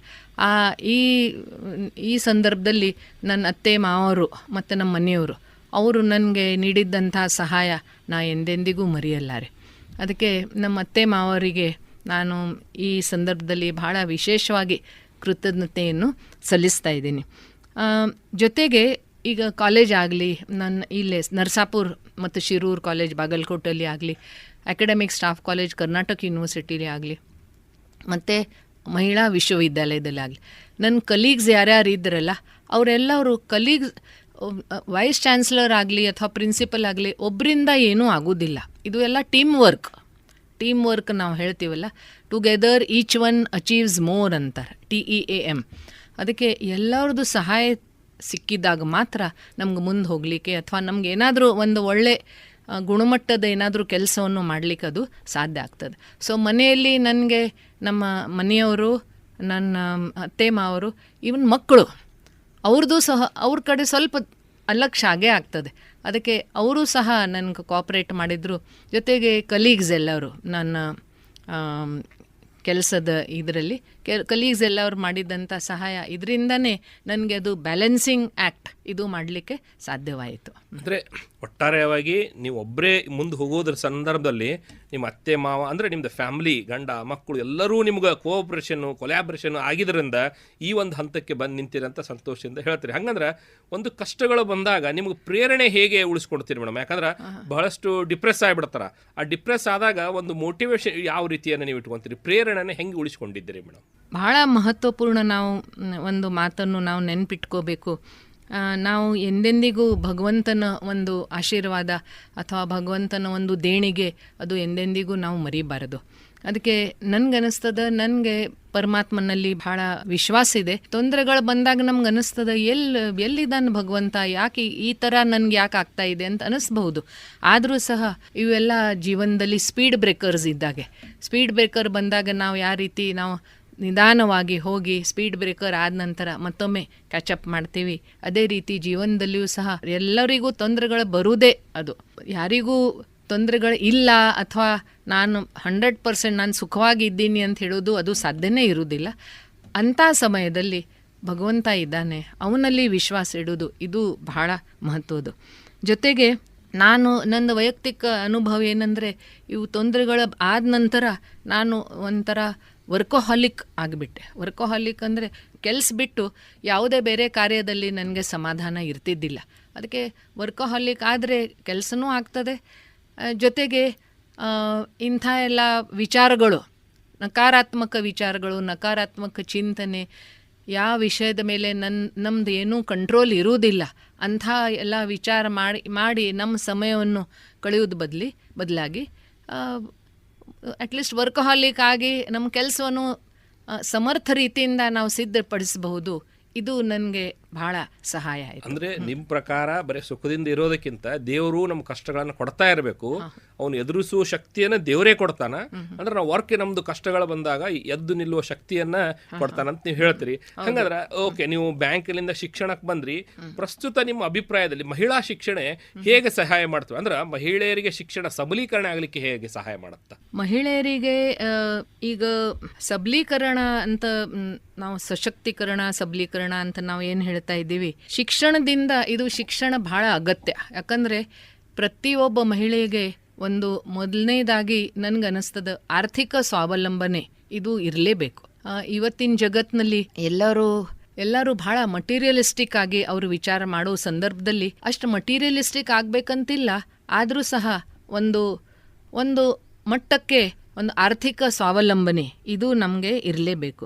ಈ ಸಂದರ್ಭದಲ್ಲಿ ನನ್ನ ಅತ್ತೆ ಮಾವರು ಮತ್ತು ನಮ್ಮ ಮನೆಯವರು ಅವರು ನನಗೆ ನೀಡಿದ್ದಂಥ ಸಹಾಯ ನಾ ಎಂದೆಂದಿಗೂ ಮರೆಯಲ್ಲಾರೆ. ಅದಕ್ಕೆ ನಮ್ಮ ಅತ್ತೆ ಮಾವರಿಗೆ ನಾನು ಈ ಸಂದರ್ಭದಲ್ಲಿ ಬಹಳ ವಿಶೇಷವಾಗಿ ಕೃತಜ್ಞತೆಯನ್ನು ಸಲ್ಲಿಸ್ತಾ ಇದ್ದೀನಿ. ಜೊತೆಗೆ ಈಗ ಕಾಲೇಜ್ ಆಗಲಿ, ನನ್ನ ಇಲ್ಲೇ ನರಸಾಪುರ ಮತ್ತು ಶಿರೂರು ಕಾಲೇಜ್ ಬಾಗಲಕೋಟಲ್ಲಿ ಆಗಲಿ, ಅಕಾಡೆಮಿಕ್ ಸ್ಟಾಫ್ ಕಾಲೇಜ್ ಕರ್ನಾಟಕ ಯೂನಿವರ್ಸಿಟಿಲಿ ಆಗಲಿ, ಮತ್ತು ಮಹಿಳಾ ವಿಶ್ವವಿದ್ಯಾಲಯದಲ್ಲಿ ಆಗಲಿ, ನನ್ನ ಕಲೀಗ್ಸ್ ಯಾರ್ಯಾರು ಇದ್ದರಲ್ಲ ಅವರೆಲ್ಲವರು ವೈಸ್ ಚಾನ್ಸಲರ್ ಆಗಲಿ ಅಥವಾ ಪ್ರಿನ್ಸಿಪಲ್ ಆಗಲಿ ಒಬ್ಬರಿಂದ ಏನೂ ಆಗೋದಿಲ್ಲ. ಇದು ಎಲ್ಲ ಟೀಮ್ ವರ್ಕ್ ನಾವು ಹೇಳ್ತೀವಲ್ಲ, together each one achieves more ಅಂತಾರೆ, TEAM. ಅದಕ್ಕೆ ಎಲ್ಲರದ್ದು ಸಹಾಯ ಸಿಕ್ಕಿದಾಗ ಮಾತ್ರ ನಮ್ಗೆ ಮುಂದೆ ಹೋಗಲಿಕ್ಕೆ ಅಥವಾ ನಮ್ಗೆ ಏನಾದರೂ ಒಂದು ಒಳ್ಳೆ ಗುಣಮಟ್ಟದ ಏನಾದರೂ ಕೆಲಸವನ್ನು ಮಾಡಲಿಕ್ಕೆ ಅದು ಸಾಧ್ಯ ಆಗ್ತದೆ. ಸೊ ಮನೆಯಲ್ಲಿ ನನಗೆ ನಮ್ಮ ಮನೆಯವರು, ನನ್ನ ಅತ್ತೆ ಮಾವರು, ಇವನ್ ಮಕ್ಕಳು ಅವ್ರದ್ದು ಸಹ ಅವ್ರ ಕಡೆ ಸ್ವಲ್ಪ ಅಲಕ್ಷ್ಯ ಆಗೇ ಆಗ್ತದೆ. ಅದಕ್ಕೆ ಅವರು ಸಹ ನನಗೆ ಕೋಆಪ್ರೇಟ್ ಮಾಡಿದರು. ಜೊತೆಗೆ ಕಲೀಗ್ಸ್ ಎಲ್ಲವರು ನನ್ನ ಕೆಲಸದ ಇದರಲ್ಲಿ ಕಲೀಗ್ಸ್ ಎಲ್ಲವರು ಮಾಡಿದ್ದಂಥ ಸಹಾಯ, ಇದರಿಂದನೇ ನನಗೆ ಅದು ಬ್ಯಾಲೆನ್ಸಿಂಗ್ ಆ್ಯಕ್ಟ್ ಇದು ಮಾಡಲಿಕ್ಕೆ ಸಾಧ್ಯವಾಯಿತು. ಅಂದರೆ ಒಟ್ಟಾರೆಯಾಗಿ ನೀವು ಒಬ್ಬರೇ ಮುಂದೆ ಹೋಗೋದ್ರ ಸಂದರ್ಭದಲ್ಲಿ ನಿಮ್ಮ ಅತ್ತೆ ಮಾವ ಅಂದರೆ ನಿಮ್ಮದು ಫ್ಯಾಮಿಲಿ, ಗಂಡ ಮಕ್ಕಳು ಎಲ್ಲರೂ ನಿಮ್ಗೆ ಕೊಲ್ಯಾಬ್ರೇಷನ್ನು ಆಗಿದ್ದರಿಂದ ಈ ಒಂದು ಹಂತಕ್ಕೆ ಬಂದು ನಿಂತಿರಂತ ಸಂತೋಷದಿಂದ ಹೇಳ್ತೀರಿ. ಹಂಗಂದ್ರೆ ಒಂದು ಕಷ್ಟಗಳು ಬಂದಾಗ ನಿಮ್ಗೆ ಪ್ರೇರಣೆ ಹೇಗೆ ಉಳಿಸ್ಕೊಡ್ತೀರಿ ಮೇಡಮ್? ಯಾಕಂದ್ರೆ ಬಹಳಷ್ಟು ಡಿಪ್ರೆಸ್ ಆಗಿಬಿಡ್ತಾರ. ಆ ಡಿಪ್ರೆಸ್ ಆದಾಗ ಒಂದು ಮೋಟಿವೇಶನ್ ಯಾವ ರೀತಿಯನ್ನು ನೀವು ಇಟ್ಕೊತೀರಿ? ಪ್ರೇರಣೆನ ಹೆಂಗೆ ಉಳಿಸ್ಕೊಂಡಿದ್ದೀರಿ ಮೇಡಮ್? ಬಹಳ ಮಹತ್ವಪೂರ್ಣ ಒಂದು ಮಾತನ್ನು ನಾವು ನೆನಪಿಟ್ಕೋಬೇಕು. ನಾವು ಎಂದೆಂದಿಗೂ ಭಗವಂತನ ಒಂದು ಆಶೀರ್ವಾದ ಅಥವಾ ಭಗವಂತನ ಒಂದು ದೇಣಿಗೆ ಅದು ಎಂದೆಂದಿಗೂ ನಾವು ಮರಿಬಾರದು. ಅದಕ್ಕೆ ನನಗನ್ನಿಸ್ತದ, ನನಗೆ ಪರಮಾತ್ಮನಲ್ಲಿ ಬಹಳ ವಿಶ್ವಾಸ ಇದೆ. ತೊಂದರೆಗಳು ಬಂದಾಗ ನಮ್ಗೆ ಅನ್ನಿಸ್ತದ, ಎಲ್ಲಿದ್ದಾನೆ ಭಗವಂತ, ಯಾಕೆ ಈ ಥರ ನನಗೆ ಯಾಕೆ ಆಗ್ತಾ ಇದೆ ಅಂತ ಅನ್ನಿಸ್ಬಹುದು. ಆದರೂ ಸಹ ಇವೆಲ್ಲ ಜೀವನದಲ್ಲಿ ಸ್ಪೀಡ್ ಬ್ರೇಕರ್ ಬಂದಾಗ ನಾವು ಯಾವ ರೀತಿ ನಾವು ನಿಧಾನವಾಗಿ ಹೋಗಿ ಸ್ಪೀಡ್ ಬ್ರೇಕರ್ ಆದ ನಂತರ ಮತ್ತೊಮ್ಮೆ ಕ್ಯಾಚಪ್ ಮಾಡ್ತೀವಿ, ಅದೇ ರೀತಿ ಜೀವನದಲ್ಲಿಯೂ ಸಹ ಎಲ್ಲರಿಗೂ ತೊಂದರೆಗಳು ಬರುವುದೇ. ಅದು ಯಾರಿಗೂ ತೊಂದರೆಗಳು ಇಲ್ಲ ಅಥವಾ ನಾನು 100% ನಾನು ಸುಖವಾಗಿ ಇದ್ದೀನಿ ಅಂತ ಹೇಳೋದು ಅದು ಸಾಧ್ಯನೇ ಇರುವುದಿಲ್ಲ. ಅಂಥ ಸಮಯದಲ್ಲಿ ಭಗವಂತ ಇದ್ದಾನೆ, ಅವನಲ್ಲಿ ವಿಶ್ವಾಸ ಇಡೋದು ಇದು ಬಹಳ ಮಹತ್ವದ್ದು. ಜೊತೆಗೆ ನನ್ನ ವೈಯಕ್ತಿಕ ಅನುಭವ ಏನಂದರೆ, ಇವು ತೊಂದರೆಗಳು ಆದ ನಂತರ ನಾನು ಒಂಥರ ವರ್ಕೋಹಾಲಿಕ್ ಆಗಿಬಿಟ್ಟೆ. ವರ್ಕೋಹಾಲಿಕ್ ಅಂದರೆ ಕೆಲಸ ಬಿಟ್ಟು ಯಾವುದೇ ಬೇರೆ ಕಾರ್ಯದಲ್ಲಿ ನನಗೆ ಸಮಾಧಾನ ಇರ್ತಿದ್ದಿಲ್ಲ. ಅದಕ್ಕೆ ವರ್ಕೋಹಾಲಿಕ್ ಆದರೆ ಕೆಲಸನೂ ಆಗ್ತದೆ, ಜೊತೆಗೆ ಇಂಥ ಎಲ್ಲ ವಿಚಾರಗಳು, ನಕಾರಾತ್ಮಕ ವಿಚಾರಗಳು, ನಕಾರಾತ್ಮಕ ಚಿಂತನೆ, ಯಾವ ವಿಷಯದ ಮೇಲೆ ನಮ್ಮದು ಏನೂ ಕಂಟ್ರೋಲ್ ಇರುವುದಿಲ್ಲ ಅಂಥ ಎಲ್ಲ ವಿಚಾರ ಮಾಡಿ ನಮ್ಮ ಸಮಯವನ್ನು ಕಳೆಯೋದು ಬದಲಾಗಿ ಅಟ್ಲೀಸ್ಟ್ ವರ್ಕಹಾಲಿಕ್ ಆಗಿ ನಮ್ಮ ಕೆಲಸವನ್ನು ಸಮರ್ಥ ರೀತಿಯಿಂದ ನಾವು ಸಿದ್ಧಪಡಿಸಬಹುದು. ಇದು ನನಗೆ ಬಹಳ ಸಹಾಯ ಆಯಿತು. ಅಂದ್ರೆ ನಿಮ್ಮ ಪ್ರಕಾರ ಬರೀ ಸುಖದಿಂದ ಇರೋದಕ್ಕಿಂತ ದೇವರು ನಮ್ಮ ಕಷ್ಟಗಳನ್ನ ಕೊಡ್ತಾ ಇರಬೇಕು, ಅವನು ಎದುರಿಸುವ ಶಕ್ತಿಯನ್ನ ದೇವರೇ ಕೊಡ್ತಾನ. ಅಂದ್ರೆ ನಾವು ವರ್ಕ್ ನಮ್ದು ಕಷ್ಟಗಳು ಬಂದಾಗ ಎದ್ದು ನಿಲ್ಲುವ ಶಕ್ತಿಯನ್ನ ಕೊಡ್ತಾನಂತ ನೀವು ಹೇಳ್ತೀರಿ. ಹಂಗಂದ್ರ ಓಕೆ, ನೀವು ಬ್ಯಾಂಕಿನಿಂದ ಶಿಕ್ಷಣಕ್ಕೆ ಬಂದ್ರಿ. ಪ್ರಸ್ತುತ ನಿಮ್ಮ ಅಭಿಪ್ರಾಯದಲ್ಲಿ ಮಹಿಳಾ ಶಿಕ್ಷಣ ಹೇಗೆ ಸಹಾಯ ಮಾಡ್ತವೆ? ಅಂದ್ರೆ ಮಹಿಳೆಯರಿಗೆ ಶಿಕ್ಷಣ ಸಬಲೀಕರಣ ಆಗ್ಲಿಕ್ಕೆ ಹೇಗೆ ಸಹಾಯ ಮಾಡುತ್ತಾ? ಮಹಿಳೆಯರಿಗೆ ಈಗ ಸಬಲೀಕರಣ ಅಂತ ನಾವು ಸಶಕ್ತೀಕರಣ ಸಬಲೀಕರಣ ಅಂತ ನಾವು ಏನು ಹೇಳ್ತಾ ಇದ್ದೀವಿ, ಶಿಕ್ಷಣದಿಂದ ಇದು ಶಿಕ್ಷಣ ಬಹಳ ಅಗತ್ಯ. ಯಾಕಂದರೆ ಪ್ರತಿಯೊಬ್ಬ ಮಹಿಳೆಗೆ ಒಂದು ಮೊದಲನೇದಾಗಿ ನನಗನ್ನಿಸ್ತದ ಆರ್ಥಿಕ ಸ್ವಾವಲಂಬನೆ ಇದು ಇರಲೇಬೇಕು. ಇವತ್ತಿನ ಜಗತ್ತಿನಲ್ಲಿ ಎಲ್ಲರೂ ಬಹಳ ಮಟೀರಿಯಲಿಸ್ಟಿಕ್ ಆಗಿ ಅವರು ವಿಚಾರ ಮಾಡೋ ಸಂದರ್ಭದಲ್ಲಿ ಅಷ್ಟು ಮಟೀರಿಯಲಿಸ್ಟಿಕ್ ಆಗಬೇಕಂತಿಲ್ಲ. ಆದರೂ ಸಹ ಒಂದು ಮಟ್ಟಕ್ಕೆ ಒಂದು ಆರ್ಥಿಕ ಸ್ವಾವಲಂಬನೆ ಇದು ನಮಗೆ ಇರಲೇಬೇಕು.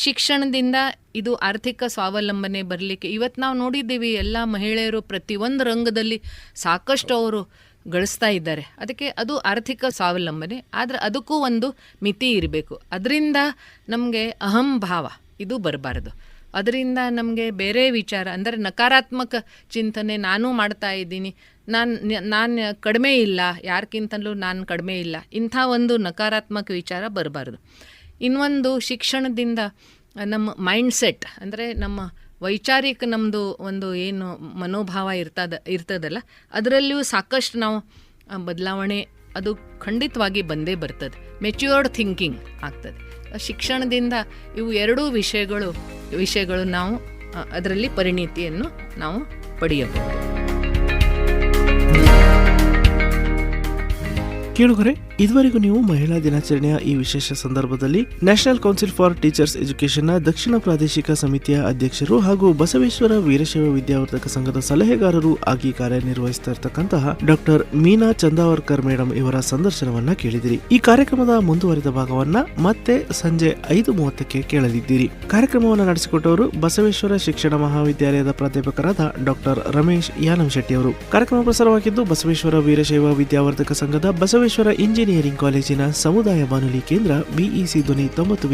ಶಿಕ್ಷಣದಿಂದ ಇದು ಆರ್ಥಿಕ ಸ್ವಾವಲಂಬನೆ ಬರಲಿಕ್ಕೆ ಇವತ್ತು ನಾವು ನೋಡಿದ್ದೀವಿ, ಎಲ್ಲ ಮಹಿಳೆಯರು ಪ್ರತಿಯೊಂದು ರಂಗದಲ್ಲಿ ಸಾಕಷ್ಟು ಅವರು ಗಳಿಸ್ತಾ ಇದ್ದಾರೆ. ಅದಕ್ಕೆ ಅದು ಆರ್ಥಿಕ ಸ್ವಾವಲಂಬನೆ. ಆದರೆ ಅದಕ್ಕೂ ಒಂದು ಮಿತಿ ಇರಬೇಕು. ಅದರಿಂದ ನಮಗೆ ಅಹಂ ಭಾವ ಇದು ಬರಬಾರ್ದು. ಅದರಿಂದ ಬೇರೆ ವಿಚಾರ ಅಂದರೆ ನಕಾರಾತ್ಮಕ ಚಿಂತನೆ, ನಾನು ಮಾಡ್ತಾ ಇದ್ದೀನಿ, ನಾನು ಕಡಿಮೆ ಇಲ್ಲ, ಯಾರ್ಕಿಂತಲೂ ನಾನು ಕಡಿಮೆ ಇಲ್ಲ, ಇಂಥ ಒಂದು ನಕಾರಾತ್ಮಕ ವಿಚಾರ ಬರಬಾರ್ದು. ಇನ್ನೊಂದು, ಶಿಕ್ಷಣದಿಂದ ನಮ್ಮ ಮೈಂಡ್ಸೆಟ್ ಅಂದರೆ ನಮ್ಮ ವೈಚಾರಿಕ ನಮ್ಮದು ಒಂದು ಏನು ಮನೋಭಾವ ಇರ್ತದಲ್ಲ, ಅದರಲ್ಲಿಯೂ ಸಾಕಷ್ಟು ನಾವು ಬದಲಾವಣೆ ಅದು ಖಂಡಿತವಾಗಿ ಬಂದೇ ಬರ್ತದೆ. ಮೆಚ್ಯೂರ್ಡ್ ಥಿಂಕಿಂಗ್ ಆಗ್ತದೆ. ಶಿಕ್ಷಣದಿಂದ ಇವು ಎರಡೂ ವಿಷಯಗಳು ನಾವು ಅದರಲ್ಲಿ ಪರಿಣಿತಿಯನ್ನು ನಾವು ಪಡೆಯಬಹುದು. ಕೇಳುಗರೆ, ಇದುವರೆಗೂ ನೀವು ಮಹಿಳಾ ದಿನಾಚರಣೆಯ ಈ ವಿಶೇಷ ಸಂದರ್ಭದಲ್ಲಿ ನ್ಯಾಷನಲ್ ಕೌನ್ಸಿಲ್ ಫಾರ್ ಟೀಚರ್ಸ್ ಎಜುಕೇಷನ್ನ ದಕ್ಷಿಣ ಪ್ರಾದೇಶಿಕ ಸಮಿತಿಯ ಅಧ್ಯಕ್ಷರು ಹಾಗೂ ಬಸವೇಶ್ವರ ವೀರಶೈವ ವಿದ್ಯಾವರ್ಧಕ ಸಂಘದ ಸಲಹೆಗಾರರು ಆಗಿ ಕಾರ್ಯನಿರ್ವಹಿಸ್ತಾ ಇರತಕ್ಕಂತಹ ಡಾಕ್ಟರ್ ಮೀನಾ ಚಂದಾವರ್ಕರ್ ಮೇಡಮ್ ಇವರ ಸಂದರ್ಶನವನ್ನ ಕೇಳಿದಿರಿ. ಈ ಕಾರ್ಯಕ್ರಮದ ಮುಂದುವರಿದ ಭಾಗವನ್ನ ಮತ್ತೆ ಸಂಜೆ 5:30ಕ್ಕೆ ಕೇಳಲಿದ್ದೀರಿ. ಕಾರ್ಯಕ್ರಮವನ್ನು ನಡೆಸಿಕೊಟ್ಟವರು ಬಸವೇಶ್ವರ ಶಿಕ್ಷಣ ಮಹಾವಿದ್ಯಾಲಯದ ಪ್ರಾಧ್ಯಾಪಕರಾದ ಡಾಕ್ಟರ್ ರಮೇಶ್ ಯಾನಂಶೆಟ್ಟಿ ಅವರು. ಕಾರ್ಯಕ್ರಮ ಪ್ರಸಾರವಾಗಿದ್ದು ಬಸವೇಶ್ವರ ವೀರಶೈವ ವಿದ್ಯಾವರ್ಧಕ ಸಂಘದ ಬಸವೇಶ್ವರ ಇಂಜಿನಿಯರಿಂಗ್ ಕಾಲೇಜಿನ ಸಮುದಾಯ ಬಾನುಲಿ ಕೇಂದ್ರ BEC ಧ್ವನಿ 90.4